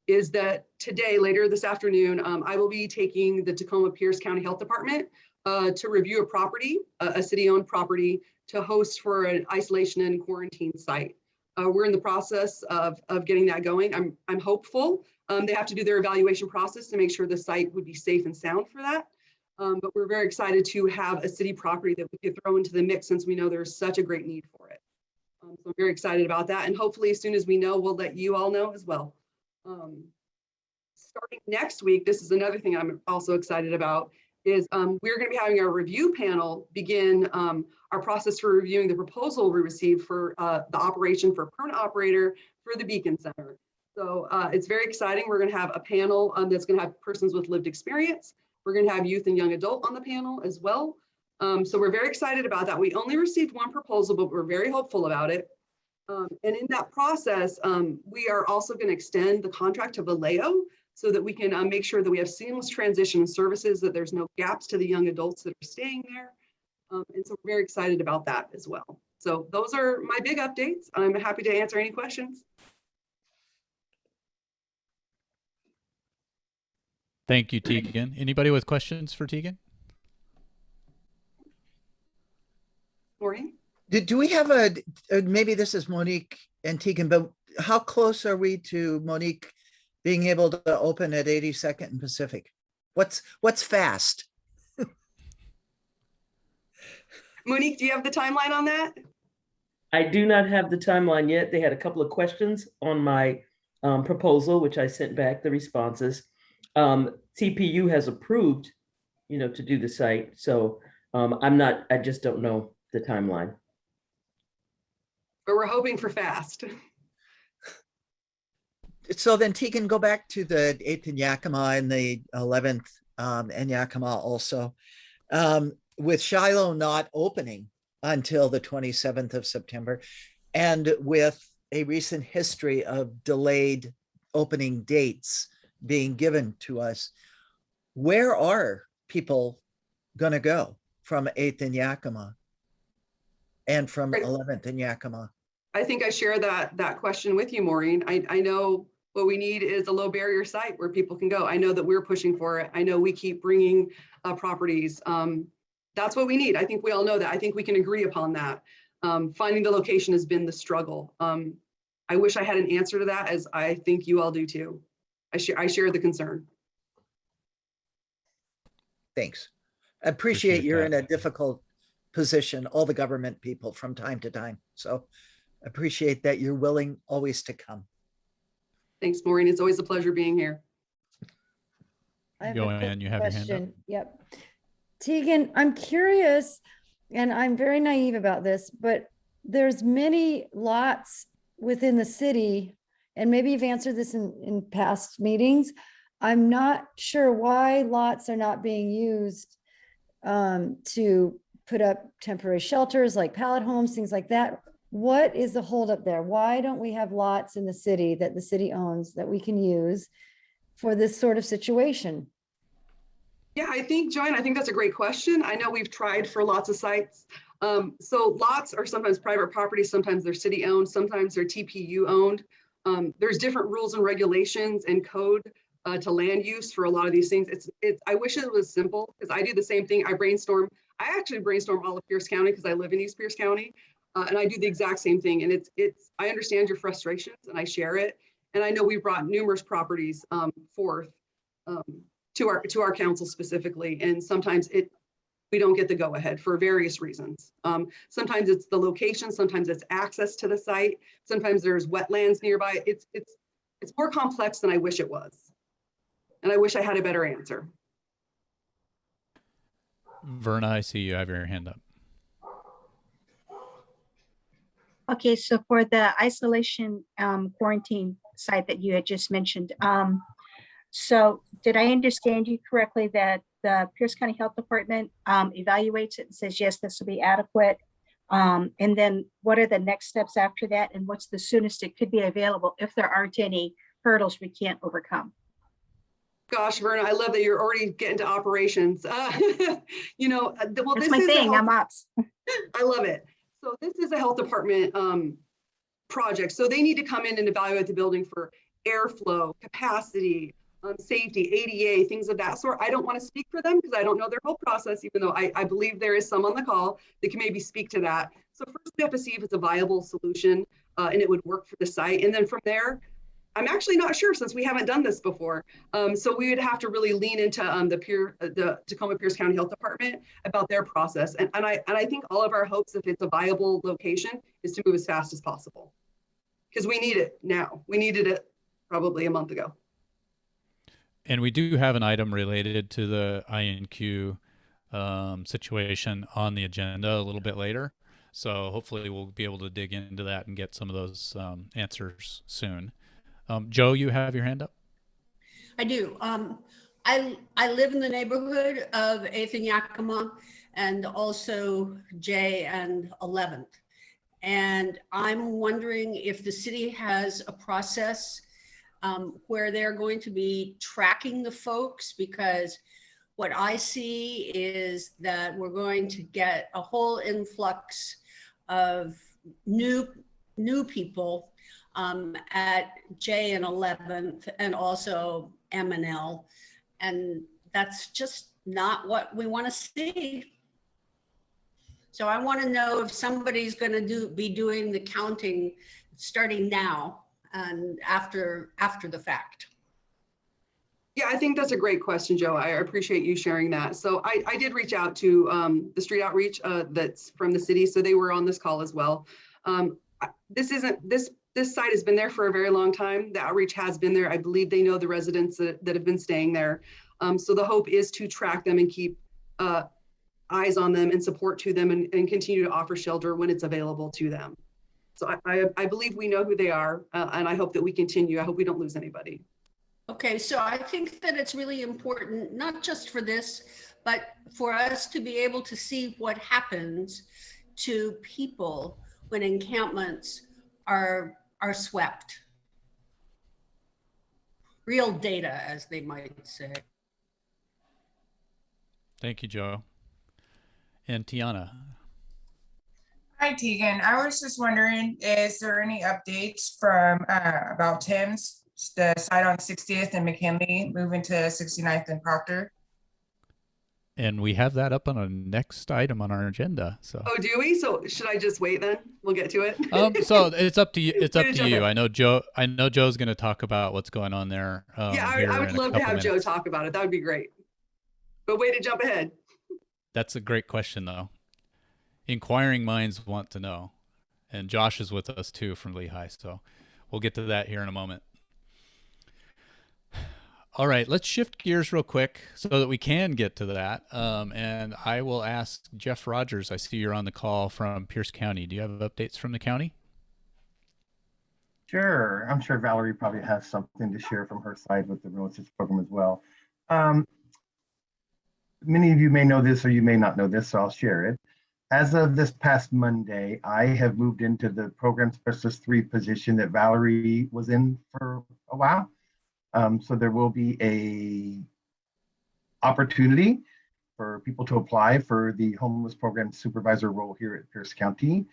is that today, later this afternoon, I will be taking the Tacoma Pierce County Health Department to review a property, a city-owned property, to host for an isolation and quarantine site. We're in the process of getting that going. I'm hopeful. They have to do their evaluation process to make sure the site would be safe and sound for that. But we're very excited to have a city property that we could throw into the mix since we know there's such a great need for it. So I'm very excited about that. And hopefully as soon as we know, we'll let you all know as well. Starting next week, this is another thing I'm also excited about, is we're going to be having our review panel begin our process for reviewing the proposal we received for the operation for permanent operator for the Beacon Center. So it's very exciting. We're going to have a panel that's going to have persons with lived experience. We're going to have youth and young adult on the panel as well. So we're very excited about that. We only received one proposal, but we're very hopeful about it. And in that process, we are also going to extend the contract to Vallejo so that we can make sure that we have seamless transition services, that there's no gaps to the young adults that are staying there. And so we're very excited about that as well. So those are my big updates. I'm happy to answer any questions. Thank you, Tegan. Anybody with questions for Tegan? Maureen? Do we have maybe this is Monique and Tegan, but how close are we to Monique being able to open at 82nd and Pacific? What's fast? Monique, do you have the timeline on that? I do not have the timeline yet. They had a couple of questions on my proposal, which I sent back the responses. TPU has approved, to do the site. So I just don't know the timeline. But we're hoping for fast. So then Tegan, go back to the 8th in Yakima and the 11th in Yakima also. With Shiloh not opening until the 27th of September, and with a recent history of delayed opening dates being given to us, where are people going to go from 8th in Yakima and from 11th in Yakima? I think I share that question with you, Maureen. I know what we need is a low barrier site where people can go. I know that we're pushing for it. I know we keep bringing properties. That's what we need. I think we all know that. I think we can agree upon that. Finding the location has been the struggle. I wish I had an answer to that, as I think you all do too. I share the concern. Thanks. I appreciate you're in a difficult position, all the government people from time to time. So appreciate that you're willing always to come. Thanks, Maureen. It's always a pleasure being here. Joanne, you have your hand up. Yep. Tegan, I'm curious, and I'm very naive about this, but there's many lots within the city, and maybe you've answered this in past meetings. I'm not sure why lots are not being used to put up temporary shelters like pallet homes, things like that. What is the holdup there? Why don't we have lots in the city that the city owns that we can use for this sort of situation? Yeah, Joanne, I think that's a great question. I know we've tried for lots of sites. So lots are sometimes private property, sometimes they're city owned, sometimes they're TPU owned. There's different rules and regulations and code to land use for a lot of these things. I wish it was simple, because I do the same thing. I actually brainstorm all of Pierce County because I live in East Pierce County. And I do the exact same thing. And I understand your frustrations and I share it. And I know we've brought numerous properties forth to our council specifically. And sometimes we don't get the go ahead for various reasons. Sometimes it's the location, sometimes it's access to the site. Sometimes there's wetlands nearby. It's more complex than I wish it was. And I wish I had a better answer. Verna, I see you have your hand up. Okay, so for the isolation quarantine site that you had just mentioned, so did I understand you correctly that the Pierce County Health Department evaluates it and says, yes, this will be adequate? And then what are the next steps after that? And what's the soonest it could be available if there aren't any hurdles we can't overcome? Gosh, Verna, I love that you're already getting to operations. Well, that's my thing, I'm ops. I love it. So this is a health department project. So they need to come in and evaluate the building for airflow, capacity, safety, ADA, things of that sort. I don't want to speak for them because I don't know their whole process, even though I believe there is some on the call that can maybe speak to that. So first we have to see if it's a viable solution and it would work for the site. And then from there, I'm actually not sure since we haven't done this before. So we would have to really lean into the Tacoma Pierce County Health Department about their process. And I think all of our hopes, if it's a viable location, is to move as fast as possible. Because we need it now. We needed it probably a month ago. And we do have an item related to the INQ situation on the agenda a little bit later. So hopefully we'll be able to dig into that and get some of those answers soon. Joe, you have your hand up? I do. I live in the neighborhood of 8th and Yakima and also J and 11th. And I'm wondering if the city has a process where they're going to be tracking the folks, because what I see is that we're going to get a whole influx of new people at J and 11th and also M and L. And that's just not what we want to see. So I want to know if somebody's going to be doing the counting starting now and after the fact. Yeah, I think that's a great question, Joe. I appreciate you sharing that. So I did reach out to the street outreach that's from the city. So they were on this call as well. This site has been there for a very long time. The outreach has been there. I believe they know the residents that have been staying there. So the hope is to track them and keep eyes on them and support to them and continue to offer shelter when it's available to them. So I believe we know who they are and I hope that we continue. I hope we don't lose anybody. Okay, so I think that it's really important, not just for this, but for us to be able to see what happens to people when encampments are swept. Real data, as they might say. Thank you, Joe. And Tiana. Hi, Tegan. I was just wondering, is there any updates from about Tim's, the site on 60th and McKinley, moving to 69th and Proctor? And we have that up on a next item on our agenda. So. Oh, do we? So should I just wait then? We'll get to it. So it's up to you. It's up to you. I know Joe's going to talk about what's going on there. Yeah, I would love to have Joe talk about it. That would be great. But way to jump ahead. That's a great question, though. Inquiring minds want to know. And Josh is with us too from Lehigh. So we'll get to that here in a moment. All right, let's shift gears real quick so that we can get to that. And I will ask Jeff Rogers. I see you're on the call from Pierce County. Do you have updates from the county? Sure. I'm sure Valerie probably has something to share from her side with the real estate program as well. Many of you may know this or you may not know this, so I'll share it. As of this past Monday, I have moved into the Program Specialist 3 position that Valerie was in for a while. So there will be a opportunity for people to apply for the homeless program supervisor role here at Pierce County.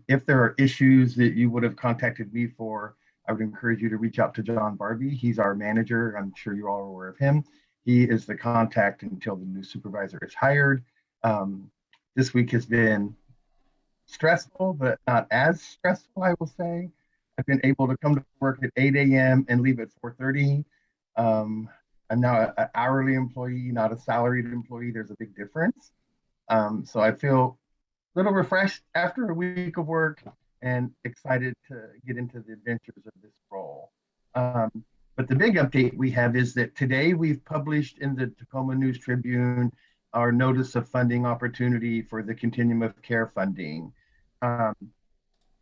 If there are issues that you would have contacted me for, I would encourage you to reach out to John Barbie. He's our manager. I'm sure you're all aware of him. He is the contact until the new supervisor is hired. This week has been stressful, but not as stressful, I will say. I've been able to come to work at 8 a.m. and leave at 4:30. I'm now an hourly employee, not a salaried employee. There's a big difference. So I feel a little refreshed after a week of work and excited to get into the adventures of this role. But the big update we have is that today we've published in the Tacoma News Tribune our notice of funding opportunity for the Continuum of Care funding.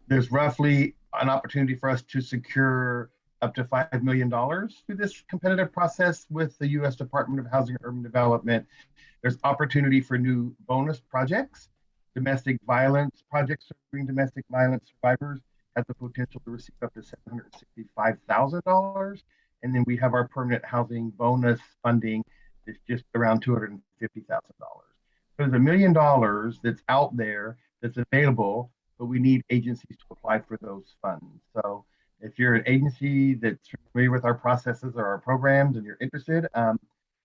There's roughly an opportunity for us to secure up to $5 million through this competitive process with the U.S. Department of Housing and Urban Development. There's opportunity for new bonus projects. Domestic violence projects serving domestic violence survivors has the potential to receive up to $765,000. And then we have our permanent housing bonus funding that's just around $250,000. So there's $1 million that's out there that's available, but we need agencies to apply for those funds. So If you're an agency that's familiar with our processes or our programs and you're interested,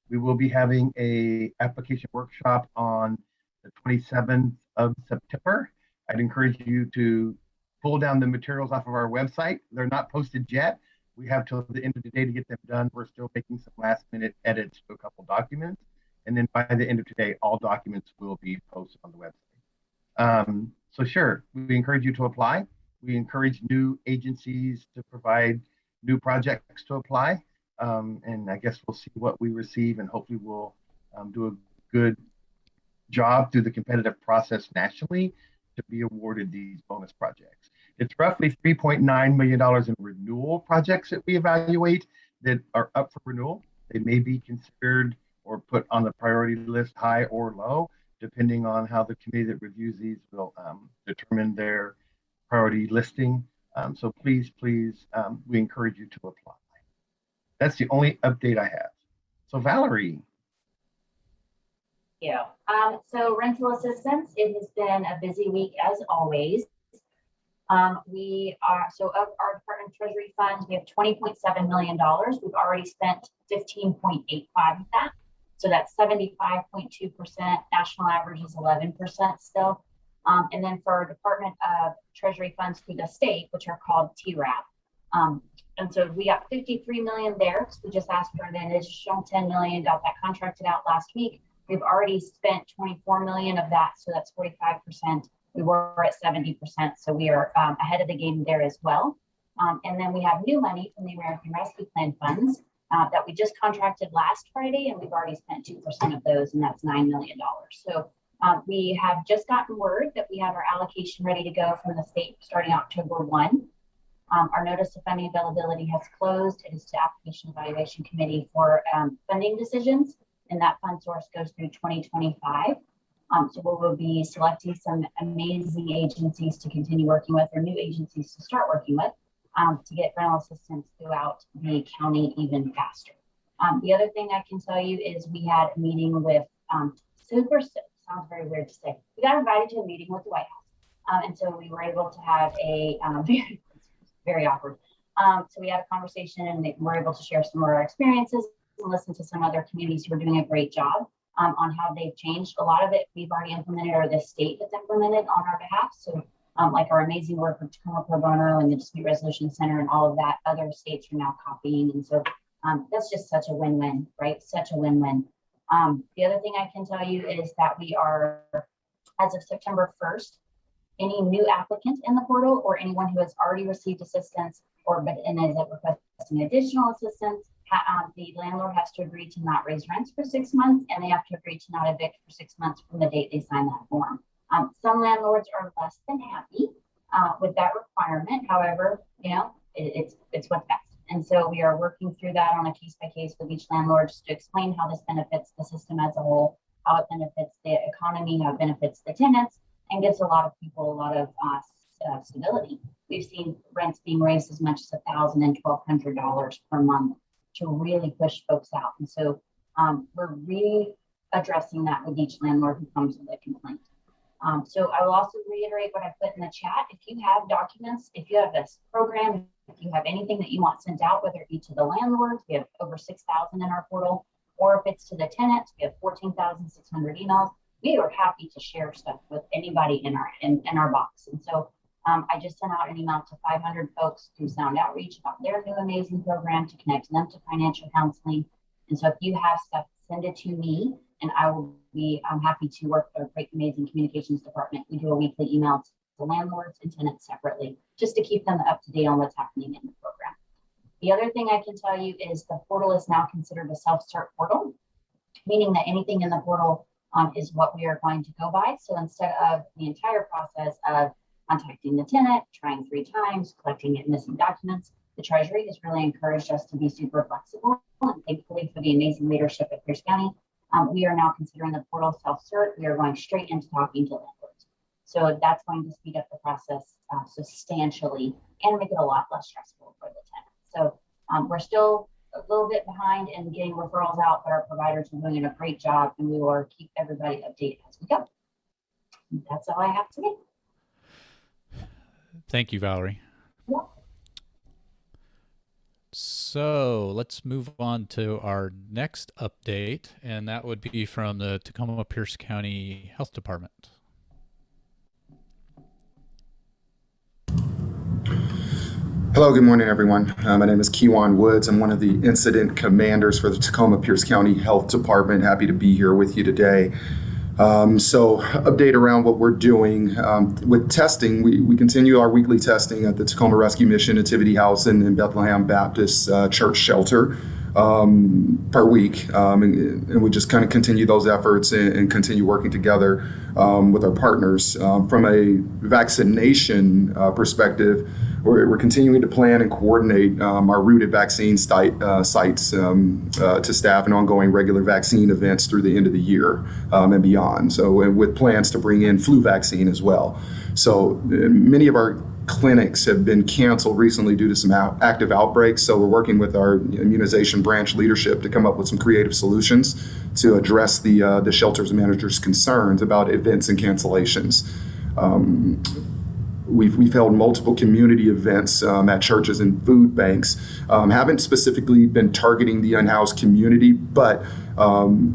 we will be having a application workshop on the 27th of September. I'd encourage you to pull down the materials off of our website. They're not posted yet. We have till the end of the day to get them done. We're still making some last minute edits to a couple documents. And then by the end of today, all documents will be posted on the website. So sure, we encourage you to apply. We encourage new agencies to provide new projects to apply. And I guess we'll see what we receive, and hopefully we'll do a good job through the competitive process nationally to be awarded these bonus projects. It's roughly $3.9 million in renewal projects that we evaluate that are up for renewal. They may be considered or put on the priority list high or low, depending on how the committee that reviews these will determine their priority listing. So please, we encourage you to apply. That's the only update I have. So Valerie. Yeah. So rental assistance, it has been a busy week as always. We are, so of our Department of Treasury funds, we have $20.7 million. We've already spent 15.85 of that. So that's 75.2%. National average is 11% still. And then for our Department of Treasury funds through the state, which are called TRAP. And so we got 53 million there. So we just asked for an additional 10 million, got that contracted out last week. We've already spent 24 million of that. So that's 45%. We were at 70%. So we are ahead of the game there as well. And then we have new money from the American Rescue Plan funds that we just contracted last Friday, and we've already spent 2% of those, and that's $9 million. So we have just gotten word that we have our allocation ready to go from the state starting October 1. Our notice of funding availability has closed. It is to Application Evaluation Committee for funding decisions, and that fund source goes through 2025. So we will be selecting some amazing agencies to continue working with, or new agencies to start working with, to get rental assistance throughout the county even faster. The other thing I can tell you is we had a meeting with, sounds very weird to say, we got invited to a meeting with the White House. And so we were able to have a very awkward. So we had a conversation, and we were able to share some of our experiences and listen to some other communities who are doing a great job on how they've changed. A lot of it we've already implemented, or the state has implemented on our behalf. So like our amazing work with Tacoma Pro Bono and the Dispute Resolution Center and all of that, other states are now copying. And so that's just such a win-win, right? Such a win-win. The other thing I can tell you is that we are, as of September 1st, any new applicant in the portal or anyone who has already received assistance and is requesting additional assistance, the landlord has to agree to not raise rents for 6 months, and they have to agree to not evict for 6 months from the date they sign that form. Some landlords are less than happy with that requirement. However, it's what's best. And so we are working through that on a case by case with each landlord just to explain how this benefits the system as a whole, how it benefits the economy, how it benefits the tenants, and gives a lot of people a lot of stability. We've seen rents being raised as much as $1,000 and $1,200 per month to really push folks out. And so we're addressing that with each landlord who comes with a complaint. So I will also reiterate what I put in the chat. If you have documents, if you have this program, if you have anything that you want sent out, whether it be to the landlords, we have over 6,000 in our portal, or if it's to the tenants, we have 14,600 emails. We are happy to share stuff with anybody in our box. And so I just sent out an email to 500 folks through Sound Outreach about their new amazing program to connect them to financial counseling. And so if you have stuff, send it to me, and I will be happy to work with our great, amazing communications department. We do a weekly email to the landlords and tenants separately, just to keep them up to date on what's happening in the program. The other thing I can tell you is the portal is now considered a self-cert portal, meaning that anything in the portal is what we are going to go by. So instead of the entire process of contacting the tenant, trying 3 times, collecting it, missing documents, the Treasury has really encouraged us to be super flexible. And thankfully for the amazing leadership at Pierce County, we are now considering the portal self-cert. We are going straight into talking to landlords. So that's going to speed up the process substantially and make it a lot less stressful for the tenant. So we're still a little bit behind in getting referrals out, but our providers are doing a great job, and we will keep everybody updated as we go. And that's all I have today. Thank you, Valerie. Yep. So let's move on to our next update, and that would be from the Tacoma Pierce County Health Department. Hello, good morning, everyone. My name is Kewan Woods. I'm one of the incident commanders for the Tacoma Pierce County Health Department. Happy to be here with you today. So update around what we're doing with testing. We continue our weekly testing at the Tacoma Rescue Mission Nativity House and Bethlehem Baptist Church Shelter per week. And we just kind of continue those efforts and continue working together with our partners. From a vaccination perspective, we're continuing to plan and coordinate our rooted vaccine sites to staff and ongoing regular vaccine events through the end of the year and beyond. So with plans to bring in flu vaccine as well. So many of our clinics have been canceled recently due to some active outbreaks. So we're working with our immunization branch leadership to come up with some creative solutions to address the shelters managers' concerns about events and cancellations. We've held multiple community events at churches and food banks. Haven't specifically been targeting the unhoused community, but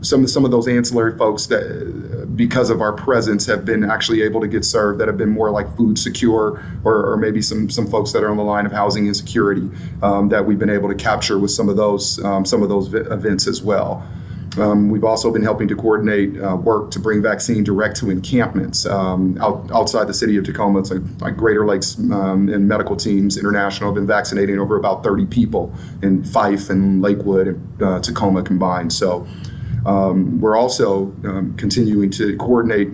some of those ancillary folks that, because of our presence, have been actually able to get served that have been more like food secure, or maybe some folks that are on the line of housing insecurity that we've been able to capture with some of those events as well. We've also been helping to coordinate work to bring vaccine direct to encampments outside the city of Tacoma. It's like Greater Lakes and medical teams international have been vaccinating over about 30 people in Fife and Lakewood and Tacoma combined. So we're also continuing to coordinate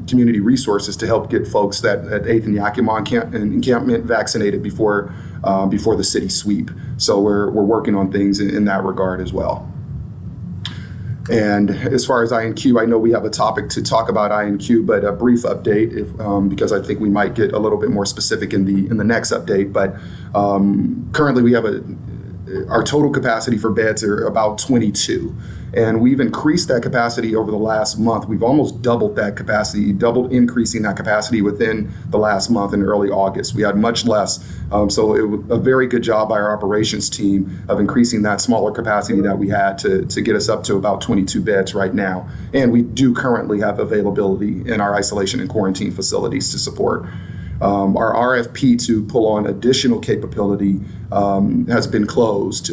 community resources to help get folks at 8th and Yakima encampment vaccinated before the city sweep. So we're working on things in that regard as well. And as far as INQ, I know we have a topic to talk about INQ, but a brief update because I think we might get a little bit more specific in the next update. But currently we have our total capacity for beds are about 22. And we've increased that capacity over the last month. We've almost doubled that capacity, increasing that capacity within the last month in early August. We had much less. So it was a very good job by our operations team of increasing that smaller capacity that we had to get us up to about 22 beds right now. And we do currently have availability in our isolation and quarantine facilities to support. Our RFP to pull on additional capability has been closed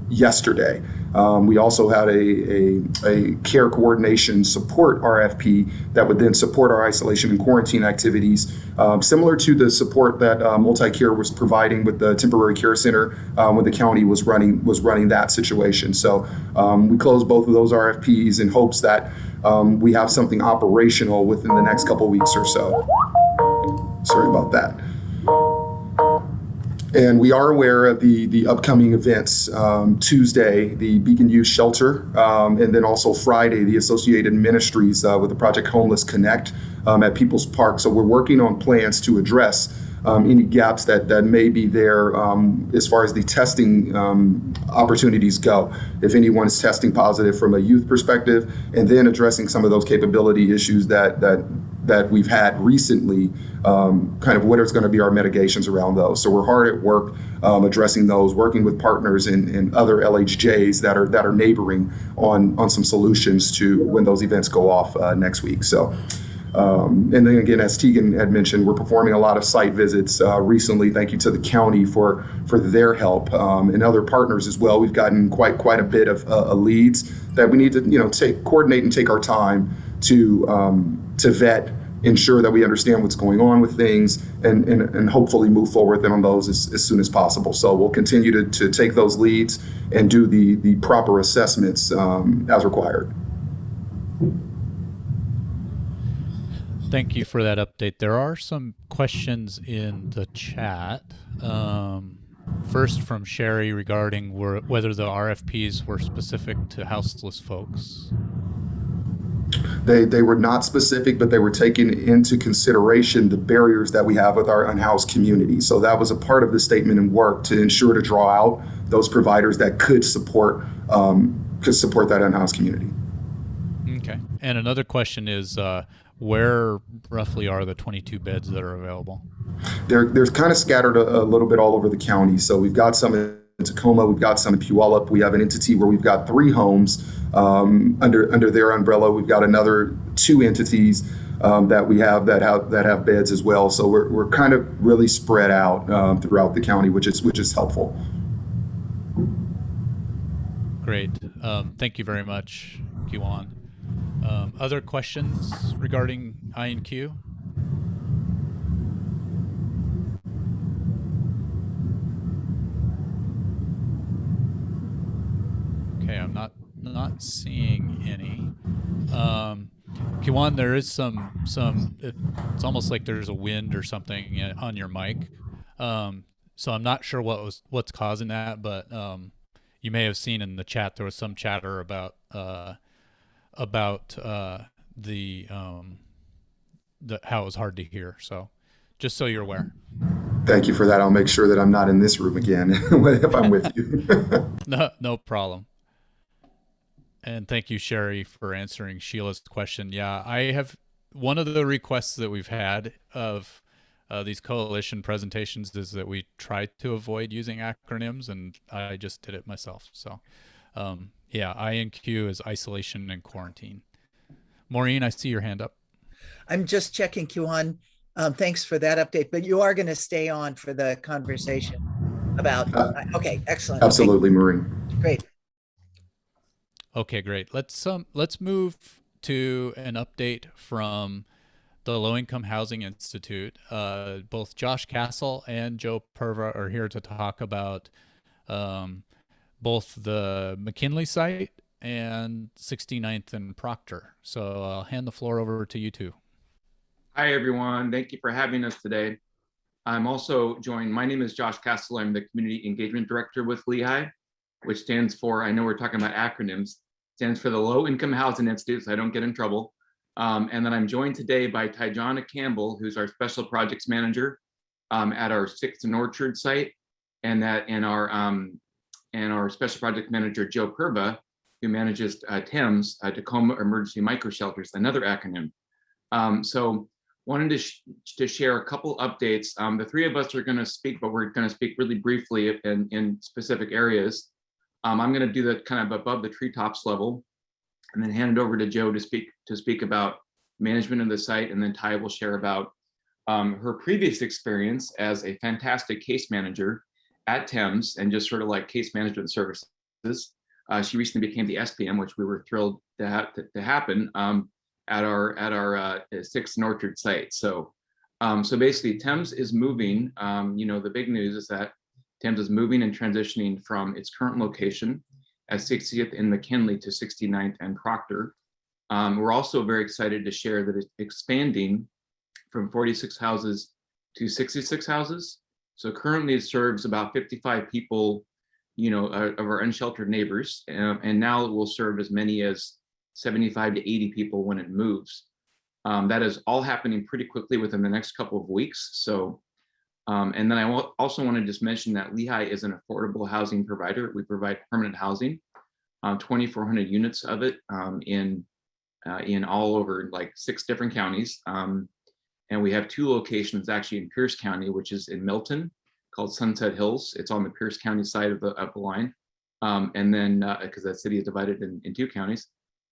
yesterday. We also had a care coordination support RFP that would then support our isolation and quarantine activities, similar to the support that MultiCare was providing with the temporary care center when the county was running that situation. So we closed both of those RFPs in hopes that we have something operational within the next couple weeks or so. Sorry about that. And we are aware of the upcoming events. Tuesday, the Beacon Youth Shelter, and then also Friday, the Associated Ministries with the Project Homeless Connect at People's Park. So we're working on plans to address any gaps that may be there as far as the testing opportunities go. If anyone's testing positive from a youth perspective, and then addressing some of those capability issues that we've had recently, kind of what is going to be our mitigations around those. So we're hard at work addressing those, working with partners and other LHJs that are neighboring on some solutions to when those events go off next week. So. And then again, as Tegan had mentioned, we're performing a lot of site visits recently. Thank you to the county for their help and other partners as well. We've gotten quite a bit of leads that we need to coordinate and take our time to vet, ensure that we understand what's going on with things, and hopefully move forward on those as soon as possible. So we'll continue to take those leads and do the proper assessments as required. Thank you for that update. There are some questions in the chat. First from Sherry regarding whether the RFPs were specific to houseless folks. They were not specific, but they were taking into consideration the barriers that we have with our unhoused community. So that was a part of the statement and work to ensure to draw out those providers that could support that unhoused community. Okay. And another question is, where roughly are the 22 beds that are available? They're kind of scattered a little bit all over the county. So we've got some Tacoma. We've got some in Puyallup. We have an entity where we've got 3 homes under their umbrella. We've got another 2 entities that we have that have beds as well. So we're kind of really spread out throughout the county, which is helpful. Great. Thank you very much, Kiwan. Other questions regarding I&Q? Okay, I'm not seeing any. Kiwan, there is some. It's almost like there's a wind or something on your mic. So I'm not sure what's causing that, but you may have seen in the chat there was some chatter about the how it was hard to hear. So just so you're aware. Thank you for that. I'll make sure that I'm not in this room again if I'm with you. No problem. And thank you, Sherry, for answering Sheila's question. Yeah, I have one of the requests that we've had of these coalition presentations is that we try to avoid using acronyms, and I just did it myself. So yeah, I&Q is isolation and quarantine. Maureen, I see your hand up. I'm just checking, Kiwan. Thanks for that update, but you are going to stay on for the conversation about, okay, excellent. Absolutely, Maureen. Great. Okay, great. Let's move to an update from the Low Income Housing Institute. Both Josh Castle and Joe Perva are here to talk about both the McKinley site and 69th and Proctor. So I'll hand the floor over to you two. Hi, everyone. Thank you for having us today. I'm also joined, my name is Josh Castle. I'm the Community Engagement Director with Lehigh, which stands for, I know we're talking about acronyms, stands for the Low Income Housing Institute, so I don't get in trouble. And then I'm joined today by Tyjana Campbell, who's our Special Projects Manager at our 6th and Orchard site, and our Special Project Manager, Joe Perba, who manages TEMS, Tacoma Emergency Micro Shelters, another acronym. So wanted to share a couple updates. The 3 of us are going to speak, but we're going to speak really briefly in specific areas. I'm going to do that kind of above the treetops level, and then hand it over to Joe to speak about management of the site, and then Ty will share about her previous experience as a fantastic case manager at TEMS and just sort of like case management services. She recently became the SPM, which we were thrilled to happen at our 6th and Orchard site. So basically TEMS is moving. The big news is that TEMS is moving and transitioning from its current location at 60th and McKinley to 69th and Proctor. We're also very excited to share that it's expanding from 46 houses to 66 houses. So currently it serves about 55 people, of our unsheltered neighbors, and now it will serve as many as 75 to 80 people when it moves. That is all happening pretty quickly within the next couple of weeks. So, and then I also want to just mention that Lehigh is an affordable housing provider. We provide permanent housing, 2,400 units of it in all over like 6 different counties. And we have 2 locations actually in Pierce County, which is in Milton, called Sunset Hills. It's on the Pierce County side of the line. And then, because that city is divided in 2 counties.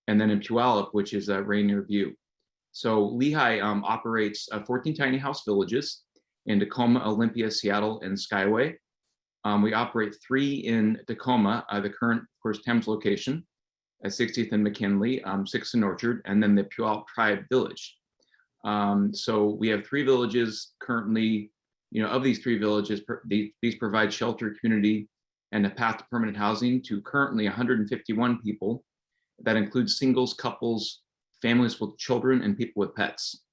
And then in Puyallup, which is Rainier View. So Lehigh operates 14 tiny house villages in Tacoma, Olympia, Seattle, and Skyway. We operate 3 in Tacoma, the current, of course, TEMS location at 60th and McKinley, 6th and Orchard, and then the Puyallup Tribe Village. So we have 3 villages currently. Of these 3 villages, these provide shelter, community, and a path to permanent housing to currently 151 people. That includes singles, couples, families with children, and people with pets.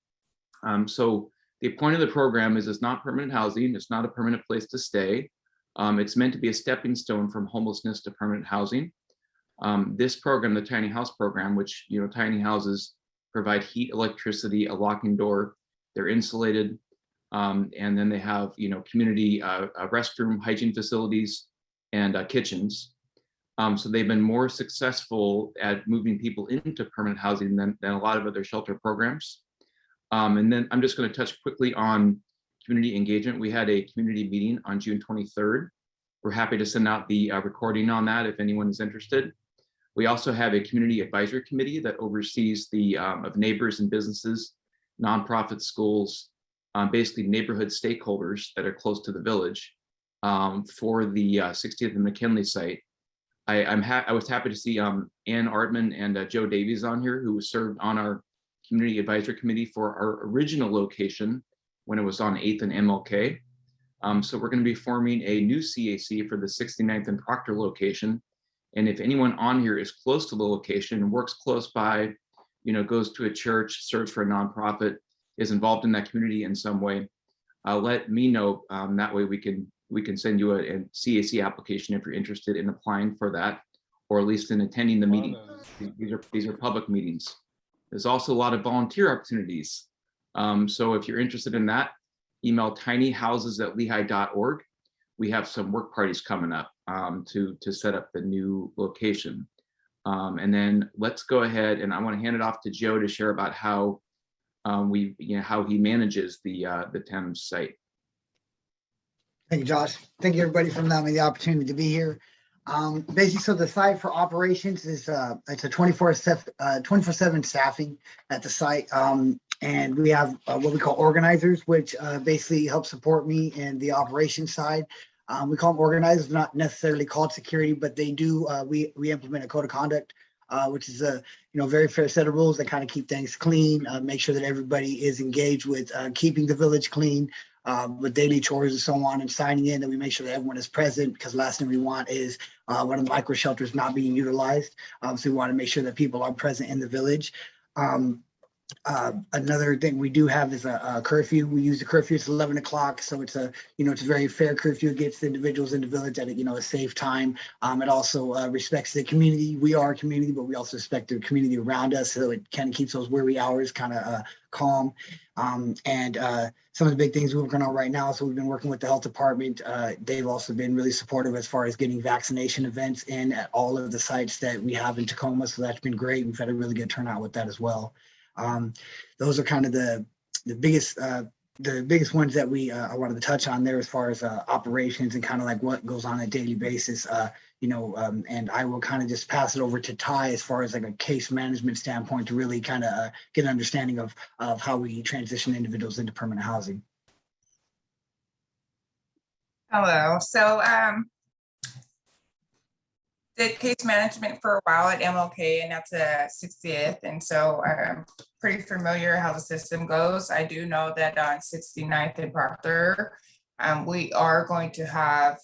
So the point of the program is it's not permanent housing. It's not a permanent place to stay. It's meant to be a stepping stone from homelessness to permanent housing. This program, the tiny house program, which, tiny houses provide heat, electricity, a locking door, they're insulated, and then they have, community restroom, hygiene facilities, and kitchens. So they've been more successful at moving people into permanent housing than a lot of other shelter programs. And then I'm just going to touch quickly on community engagement. We had a community meeting on June 23rd We're happy to send out the recording on that if anyone is interested. We also have a community advisory committee that oversees the of neighbors and businesses, nonprofit schools, basically neighborhood stakeholders that are close to the village for the 60th and McKinley site. I was happy to see Ann Artman and Joe Davies on here, who served on our community advisory committee for our original location when it was on 8th and MLK. So we're going to be forming a new CAC for the 69th and Proctor location. And if anyone on here is close to the location, works close by, goes to a church, serves for a nonprofit, is involved in that community in some way, let me know. That way we can send you a CAC application if you're interested in applying for that, or at least in attending the meeting. These are public meetings. There's also a lot of volunteer opportunities. So if you're interested in that, email tinyhouses@lehigh.org. We have some work parties coming up to set up the new location. And then let's go ahead, and I want to hand it off to Joe to share about how how he manages the Thames site. Thank you, Josh. Thank you, everybody, for allowing me the opportunity to be here. Basically, so the site for operations is it's a 24/7 staffing at the site. And we have what we call organizers, which basically help support me in the operations side. We call them organizers, not necessarily called security, but they do. We implement a code of conduct, which is a very fair set of rules that kind of keep things clean, make sure that everybody is engaged with keeping the village clean, with daily chores and so on, and signing in that we make sure that everyone is present, because the last thing we want is one of the micro shelters not being utilized. So we want to make sure that people are present in the village. Another thing we do have is a curfew. We use the curfew. It's 11 o'clock, so it's a it's a very fair curfew. It gets the individuals in the village at a safe time. It also respects the community. We are a community, but we also respect the community around us, so it kind of keeps those weary hours kind of calm. And some of the big things we're working on right now. So we've been working with the health department. They've also been really supportive as far as getting vaccination events in at all of the sites that we have in Tacoma. So that's been great. We've had a really good turnout with that as well. Those are kind of the biggest ones that I wanted to touch on there as far as operations and kind of like what goes on a daily basis. And I will kind of just pass it over to Ty as far as like a case management standpoint to really kind of get an understanding of how we transition individuals into permanent housing. Hello. So did case management for a while at MLK, and that's a 60th. And so I'm pretty familiar how the system goes. I do know that on 69th and Proctor, we are going to have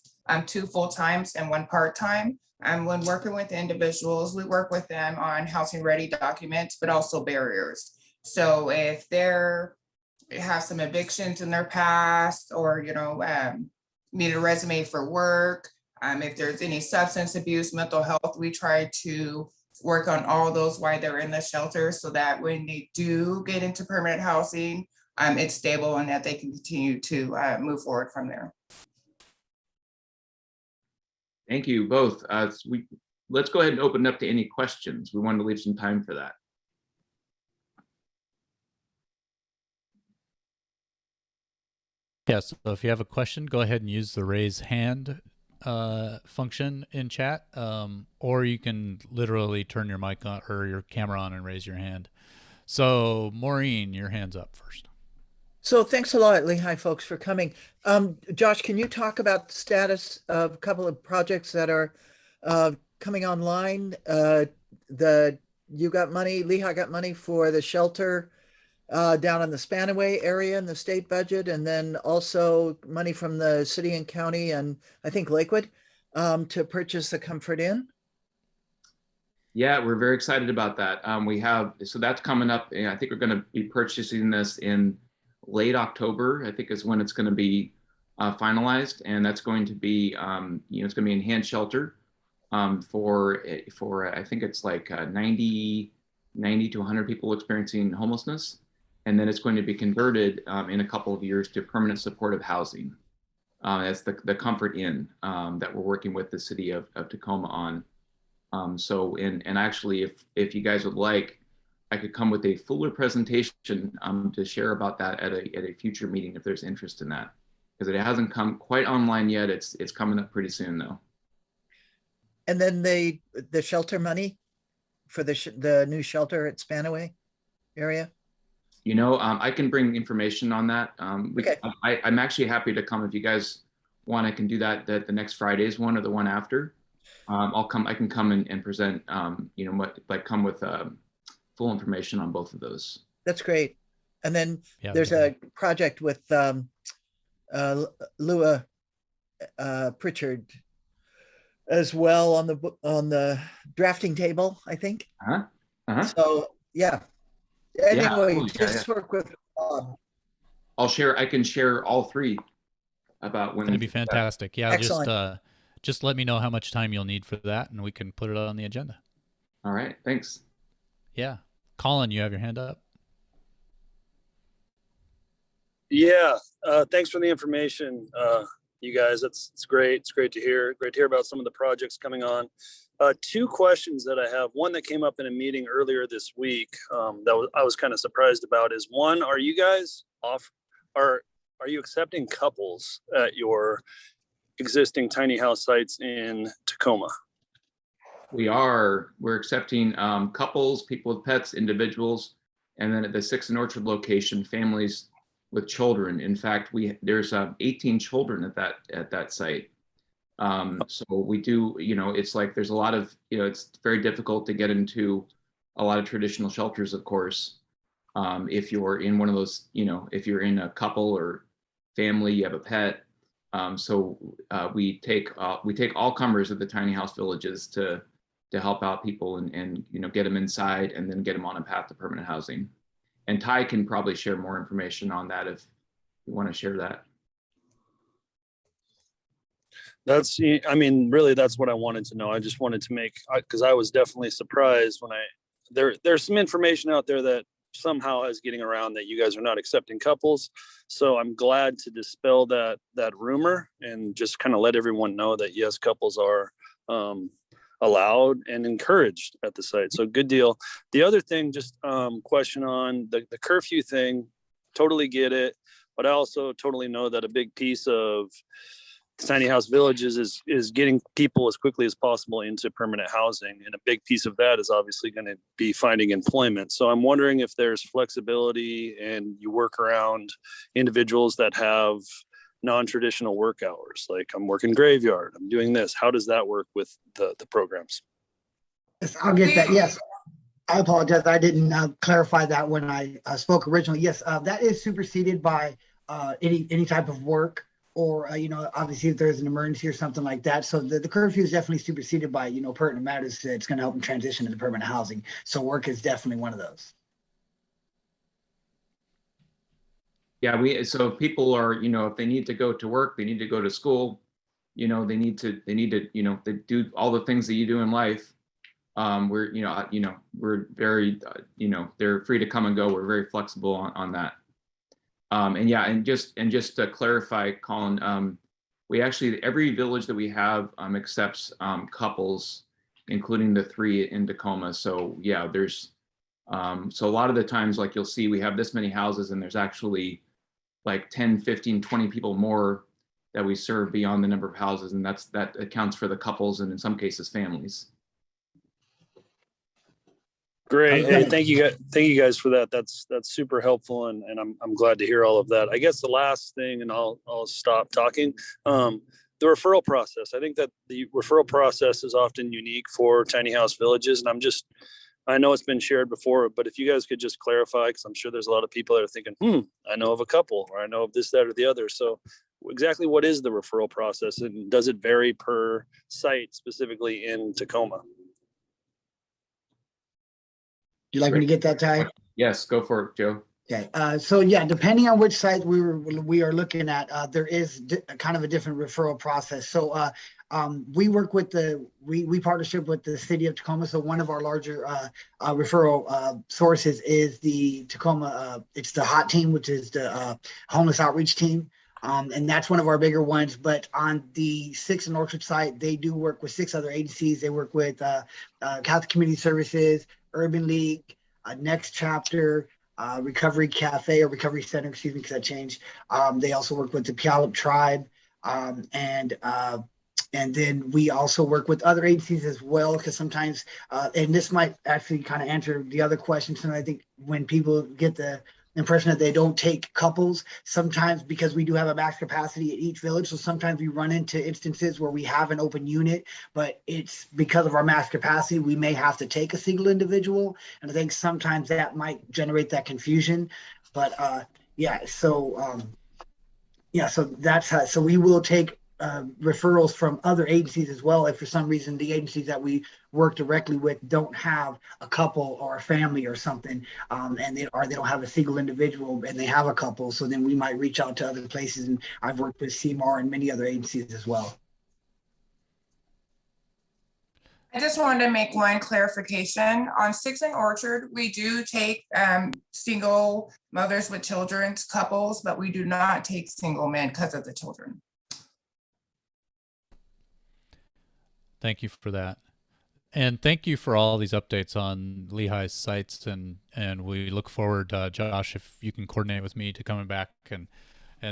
2 full-times and 1 part-time. When working with individuals, we work with them on housing ready documents, but also barriers. So if they have some evictions in their past, or, need a resume for work, if there's any substance abuse, mental health, we try to work on all those while they're in the shelter, so that when they do get into permanent housing, it's stable and that they can continue to move forward from there. Thank you both. Let's go ahead and open it up to any questions. We wanted to leave some time for that. Yes, so if you have a question, go ahead and use the raise hand function in chat, or you can literally turn your mic on or your camera on and raise your hand. So Maureen, your hand's up first. So thanks a lot, Lehigh folks, for coming. Josh, can you talk about the status of a couple of projects that are coming online? You got money, Lehigh got money for the shelter down in the Spanaway area in the state budget, and then also money from the city and county and I think Lakewood to purchase the Comfort Inn. Yeah, we're very excited about that. So that's coming up, and I think we're going to be purchasing this in late October, I think is when it's going to be finalized, and that's going to be, it's going to be enhanced shelter for I think it's like 90 to 100 people experiencing homelessness, and then it's going to be converted in a couple of years to permanent supportive housing. That's the Comfort Inn that we're working with the city of Tacoma on. And actually, if you guys would like, I could come with a fuller presentation to share about that at a future meeting if there's interest in that. because it hasn't come quite online yet. It's coming up pretty soon though. And then the shelter money for the new shelter at Spanaway area? You know, I can bring information on that. Okay. I'm actually happy to come if you guys want. I can do that the next Friday's one or the one after. I'll come. I can come and present. You know, come with full information on both of those. That's great. And then Yeah, there's a project with Lua Pritchard as well on the drafting table, I think. So yeah. Anyway, just work with I'll share. I can share all three about when. That'd be fantastic. Yeah, Excellent. just let me know how much time you'll need for that, and we can put it on the agenda. All right. Thanks. Yeah, Colin, you have your hand up. Yeah, thanks for the information, you guys. It's great. It's great to hear. Great to hear about some of the projects coming on. Two questions that I have. One that came up in a meeting earlier this week I was kind of surprised about is one, are you guys are you accepting couples at your existing tiny house sites in Tacoma? We're accepting couples, people with pets, individuals, and then at the 6th and Orchard location, families with children. In fact, there's 18 children at that site. So we do, you know, it's like there's a lot of, you know, it's very difficult to get into a lot of traditional shelters, of course. If you're in one of those, you know, if you're in a couple or family, you have a pet. So we take all comers at the tiny house villages to help out people and you know, get them inside and then get them on a path to permanent housing. And Ty can probably share more information on that if you want to share that. I mean, really, that's what I wanted to know. I just wanted to because I was definitely surprised when there's some information out there that somehow is getting around that you guys are not accepting couples. So I'm glad to dispel that rumor and just kind of let everyone know that yes, couples are allowed and encouraged at the site. So good deal. The other thing, just question on the curfew thing, totally get it. But I also totally know that a big piece of tiny house villages is getting people as quickly as possible into permanent housing. And a big piece of that is obviously going to be finding employment. So I'm wondering if there's flexibility and you work around individuals that have non-traditional work hours. Like I'm working graveyard, I'm doing this. How does that work with the programs? Yes, I'll get that. Yes. I apologize. I didn't clarify that when I spoke originally. Yes, that is superseded by any type of work. Or, you know, obviously if there's an emergency or something like that. So the curfew is definitely superseded by, you know, pertinent matters. It's going to help them transition into permanent housing. So work is definitely one of those. Yeah, so if people are, you know, if they need to go to work, they need to go to school, you know, they need to, you know, they do all the things that you do in life. We're very, you know, they're free to come and go. We're very flexible on that. And just to clarify, Colin, we actually, every village that we have accepts couples, including the 3 in Tacoma. So yeah, there's, so a lot of the times, like you'll see, we have this many houses and there's actually like 10, 15, 20 people more that we serve beyond the number of houses. And that accounts for the couples and in some cases families. Great. Hey, thank you guys for that. That's super helpful, and I'm glad to hear all of that. I guess the last thing, and I'll stop talking. The referral process. I think that the referral process is often unique for tiny house villages, and I know it's been shared before, but if you guys could just clarify, because I'm sure there's a lot of people that are thinking, I know of a couple, or I know of this, that, or the other. So exactly what is the referral process, and does it vary per site, specifically in Tacoma? You like me to get that, Ty? Yes, go for it, Joe. Okay, so yeah, depending on which site we are looking at, there is kind of a different referral process. So we work with we partnership with the city of Tacoma. So one of our larger referral sources is the Tacoma, it's the HOT team, which is the homeless outreach team. And that's one of our bigger ones. But on the 6th and Orchard site, they do work with 6 other agencies. They work with Catholic Community Services, Urban League, Next Chapter, Recovery Cafe or Recovery Center, excuse me, because I changed. They also work with the Puyallup Tribe, and then we also work with other agencies as well, because sometimes, and this might actually kind of answer the other questions. And I think when people get the impression that they don't take couples, sometimes because we do have a max capacity at each village, so sometimes we run into instances where we have an open unit, but it's because of our max capacity, we may have to take a single individual. And I think sometimes that might generate that confusion. But so that's how, so we will take referrals from other agencies as well if for some reason the agencies that we work directly with don't have a couple or a family or something, and they don't have a single individual and they have a couple, so then we might reach out to other places. And I've worked with CMAR and many other agencies as well. I just wanted to make one clarification. On 6th and Orchard, we do take single mothers with children, couples, but we do not take single men because of the children. Thank you for that. And thank you for all these updates on Lehigh's sites. And we look forward, Josh, if you can coordinate with me to coming back and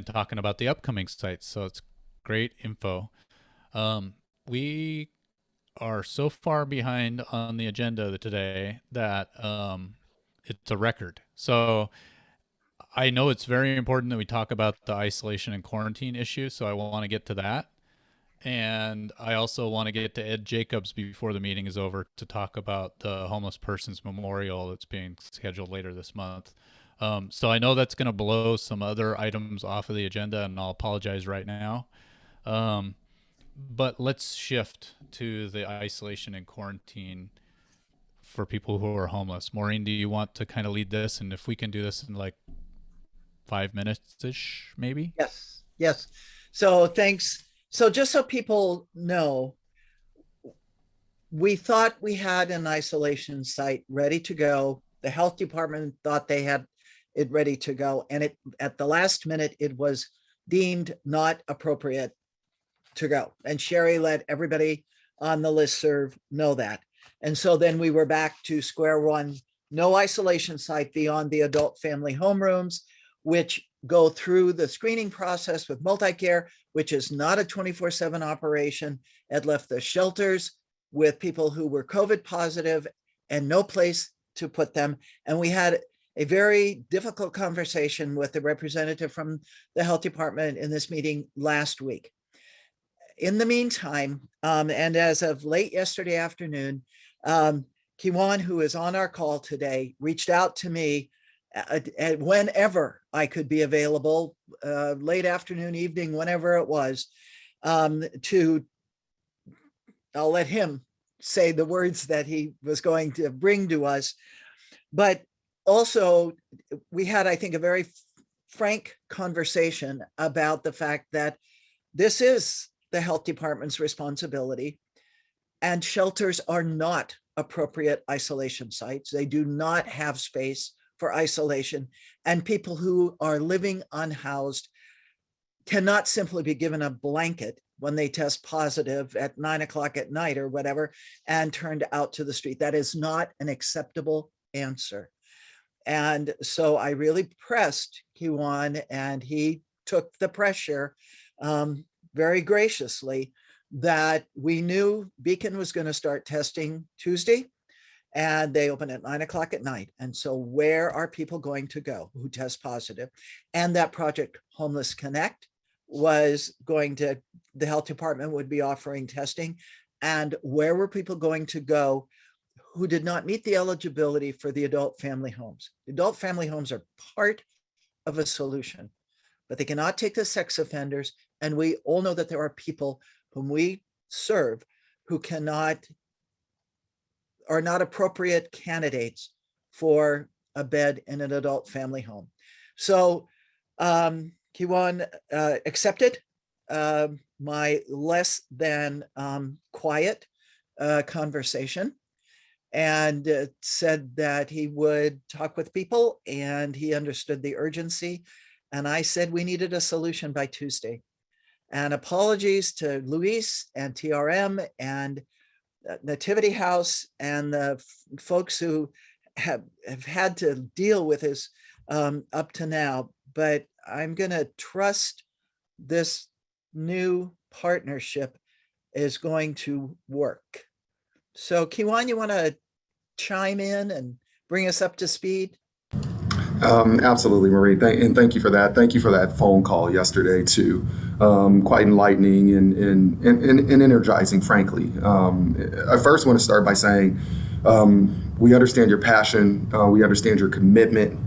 talking about the upcoming sites. So it's great info. We are so far behind on the agenda today that it's a record. So I know it's very important that we talk about the isolation and quarantine issue. So I want to get to that. And I also want to get to Ed Jacobs before the meeting is over to talk about the homeless persons memorial that's being scheduled later this month. So I know that's going to blow some other items off of the agenda, and I'll apologize right now. But let's shift to the isolation and quarantine for people who are homeless. Maureen, do you want to kind of lead this? And if we can do this in like 5 minutes-ish, maybe? Yes. So thanks. So just so people know, we thought we had an isolation site ready to go. The health department thought they had it ready to go. And at the last minute, it was deemed not appropriate to go. And Sherry let everybody on the listserv know that. And so then we were back to square one, no isolation site beyond the adult family homerooms, which go through the screening process with multi-care, which is not a 24/7 operation. It left the shelters with people who were COVID positive and no place to put them. And we had a very difficult conversation with the representative from the health department in this meeting last week. In the meantime, and as of late yesterday afternoon, Kiwan, who is on our call today, reached out to me whenever I could be available, late afternoon, evening, whenever it was, I'll let him say the words that he was going to bring to us. But also, we had, I think, a very frank conversation about the fact that this is the health department's responsibility, and shelters are not appropriate isolation sites. They do not have space for isolation, and people who are living unhoused cannot simply be given a blanket when they test positive at 9 o'clock at night or whatever and turned out to the street. That is not an acceptable answer. And so I really pressed Kiwan, and he took the pressure very graciously, that we knew Beacon was going to start testing Tuesday, and they open at 9 o'clock at night. And so where are people going to go who test positive? And that Project Homeless Connect was going to, the health department would be offering testing. And where were people going to go who did not meet the eligibility for the adult family homes? The adult family homes are part of a solution, but they cannot take the sex offenders. And we all know that there are people whom we serve who are not appropriate candidates for a bed in an adult family home. So Kiwan accepted my less than quiet conversation, and said that he would talk with people and he understood the urgency. And I said we needed a solution by Tuesday. And apologies to Luis and TRM and Nativity House and the folks who have had to deal with this up to now, but I'm going to trust this new partnership is going to work. So Kiwan, you want to chime in and bring us up to speed? Absolutely, Marie. Thank you for that. Thank you for that phone call yesterday too. Quite enlightening and energizing, frankly. I first want to start by saying we understand your passion. We understand your commitment.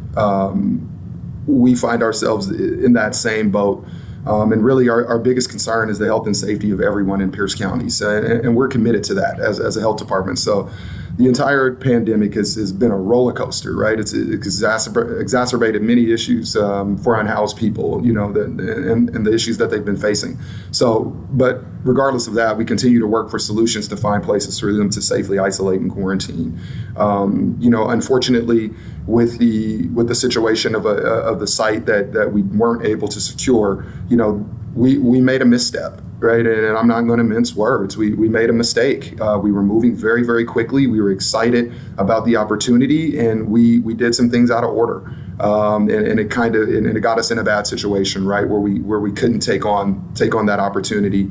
We find ourselves in that same boat. And really our biggest concern is the health and safety of everyone in Pierce County. So, and we're committed to that as a health department. So the entire pandemic has been a roller coaster, right? It's exacerbated many issues for unhoused people, you know, and the issues that they've been facing. So, but regardless of that, we continue to work for solutions to find places for them to safely isolate and quarantine. You know, unfortunately, with the situation of the site that we weren't able to secure, you know, we made a misstep. Right. And I'm not going to mince words. We made a mistake. We were moving very, very quickly. We were excited about the opportunity, and we did some things out of order. And it got us in a bad situation, right, where we couldn't take on that opportunity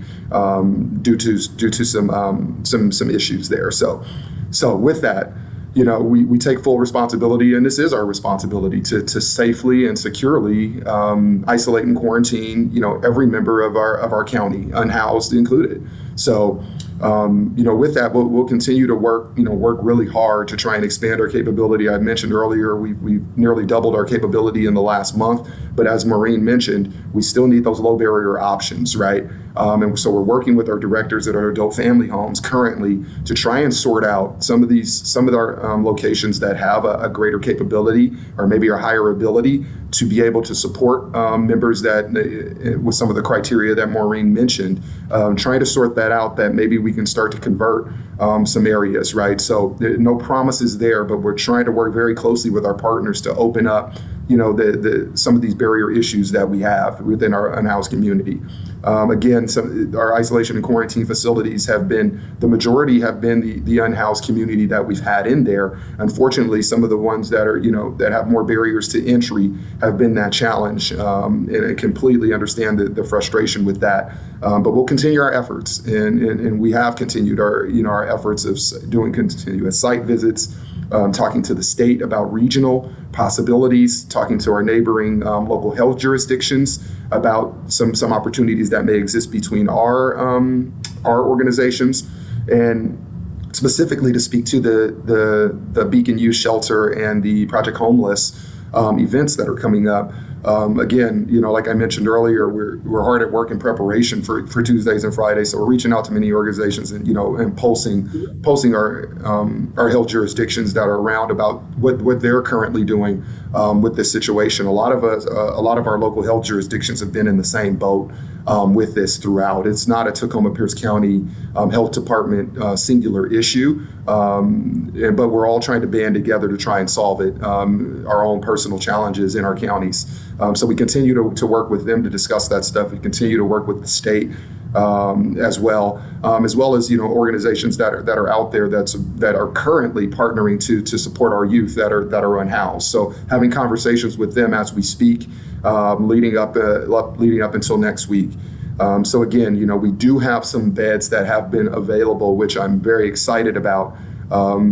due to some issues there. So with that, you know, we take full responsibility, and this is our responsibility to safely and securely isolate and quarantine, you know, every member of our county, unhoused included. So, you know, with that, we'll continue to work really hard to try and expand our capability. I mentioned earlier, we've nearly doubled our capability in the last month, but as Maureen mentioned, we still need those low barrier options, right? And so we're working with our directors at our adult family homes currently to try and sort out some of our locations that have a greater capability or maybe a higher ability to be able to support members that with some of the criteria that Maureen mentioned, trying to sort that out, that maybe we can start to convert some areas, right? So no promises there, but we're trying to work very closely with our partners to open up, you know, some of these barrier issues that we have within our unhoused community. Again, our isolation and quarantine facilities the majority have been the unhoused community that we've had in there. Unfortunately, some of the ones that are, you know, that have more barriers to entry have been that challenge. And I completely understand the frustration with that. But we'll continue our efforts, and we have continued our efforts of doing continuous site visits, talking to the state about regional possibilities, talking to our neighboring local health jurisdictions about some opportunities that may exist between our organizations, and specifically to speak to the Beacon Youth Shelter and the Project Homeless events that are coming up. Again, you know, like I mentioned earlier, we're hard at work in preparation for Tuesdays and Fridays. So we're reaching out to many organizations and, you know, and pulsing our health jurisdictions that are around about what they're currently doing with this situation. A lot of our local health jurisdictions have been in the same boat with this throughout. It's not a Tacoma Pierce County Health Department singular issue, but we're all trying to band together to try and solve it, our own personal challenges in our counties. So we continue to work with them to discuss that stuff. We continue to work with the state as well as, you know, organizations that are out there that are currently partnering to support our youth that are unhoused. So having conversations with them as we speak, leading up until next week. So again, you know, we do have some beds that have been available, which I'm very excited about.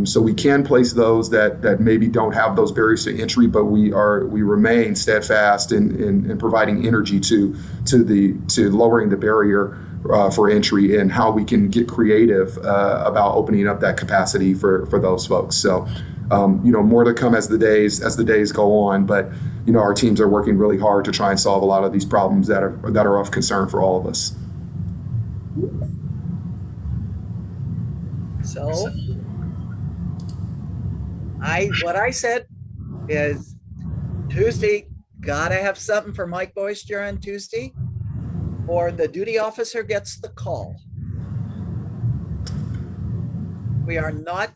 So we can place those that maybe don't have those barriers to entry, but we remain steadfast in providing energy to lowering the barrier for entry, and how we can get creative about opening up that capacity for those folks. So you know, more to come as the days go on, but you know, our teams are working really hard to try and solve a lot of these problems that are of concern for all of us. So what I said is Tuesday, gotta have something for Mike Boyster on Tuesday, or the duty officer gets the call. We are not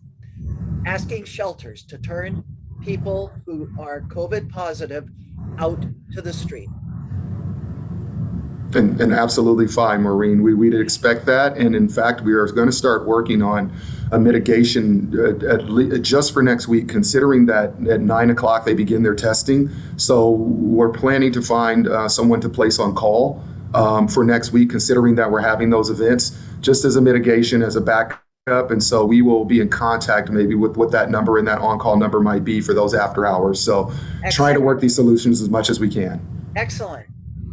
asking shelters to turn people who are COVID positive out to the street. And absolutely fine, Maureen. We'd expect that. And in fact, we are going to start working on a mitigation just for next week, considering that at 9 o'clock they begin their testing. So we're planning to find someone to place on call for next week, considering that we're having those events, just as a mitigation, as a backup. And so we will be in contact maybe with what that number and that on-call number might be for those after hours. So trying to work these solutions as much as we can. Excellent.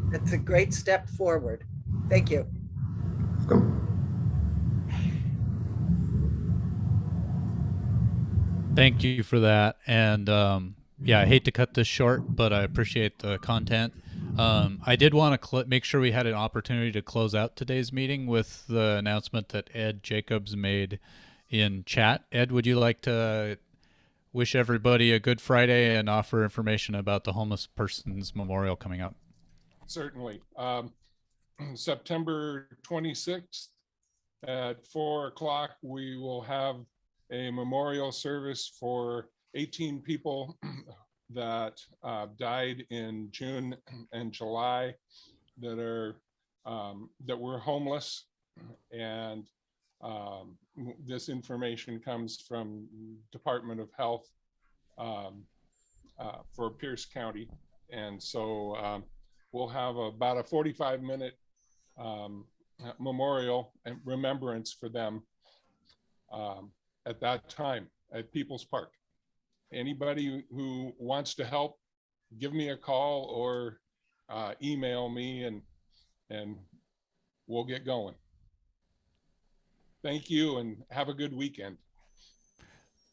That's a great step forward. Thank you. Welcome. Thank you for that. And yeah, I hate to cut this short, but I appreciate the content. I did want to make sure we had an opportunity to close out today's meeting with the announcement that Ed Jacobs made in chat. Ed, would you like to wish everybody a good Friday and offer information about the Homeless Persons Memorial coming up? Certainly. September 26th at 4 o'clock, we will have a memorial service for 18 people that died in June and July that were homeless. And this information comes from Department of Health for Pierce County. And so we'll have about a 45-minute memorial and remembrance for them at that time at People's Park. Anybody who wants to help, give me a call or email me and we'll get going. Thank you and have a good weekend.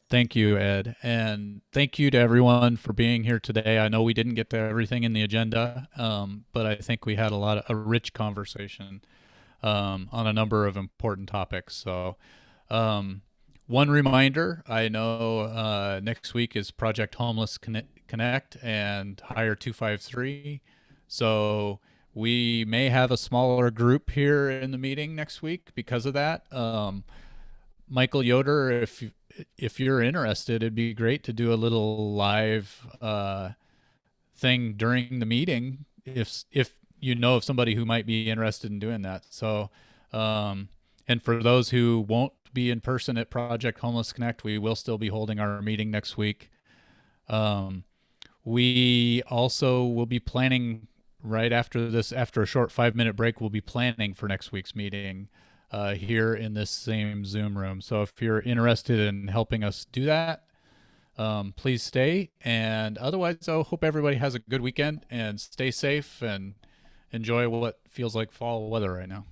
Thank you, Ed. And thank you to everyone for being here today. I know we didn't get to everything in the agenda, but I think we had a rich conversation on a number of important topics. So one reminder, I know next week is Project Homeless Connect and Hire 253. So we may have a smaller group here in the meeting next week because of that. Michael Yoder, if you're interested, it'd be great to do a little live thing during the meeting if you know of somebody who might be interested in doing that. So and for those who won't be in person at Project Homeless Connect, we will still be holding our meeting next week. We also will be planning right after this, after a short 5-minute break, we'll be planning for next week's meeting here in this same Zoom room. So if you're interested in helping us do that, please stay. And otherwise, I hope everybody has a good weekend and stay safe and enjoy what feels like fall weather right now.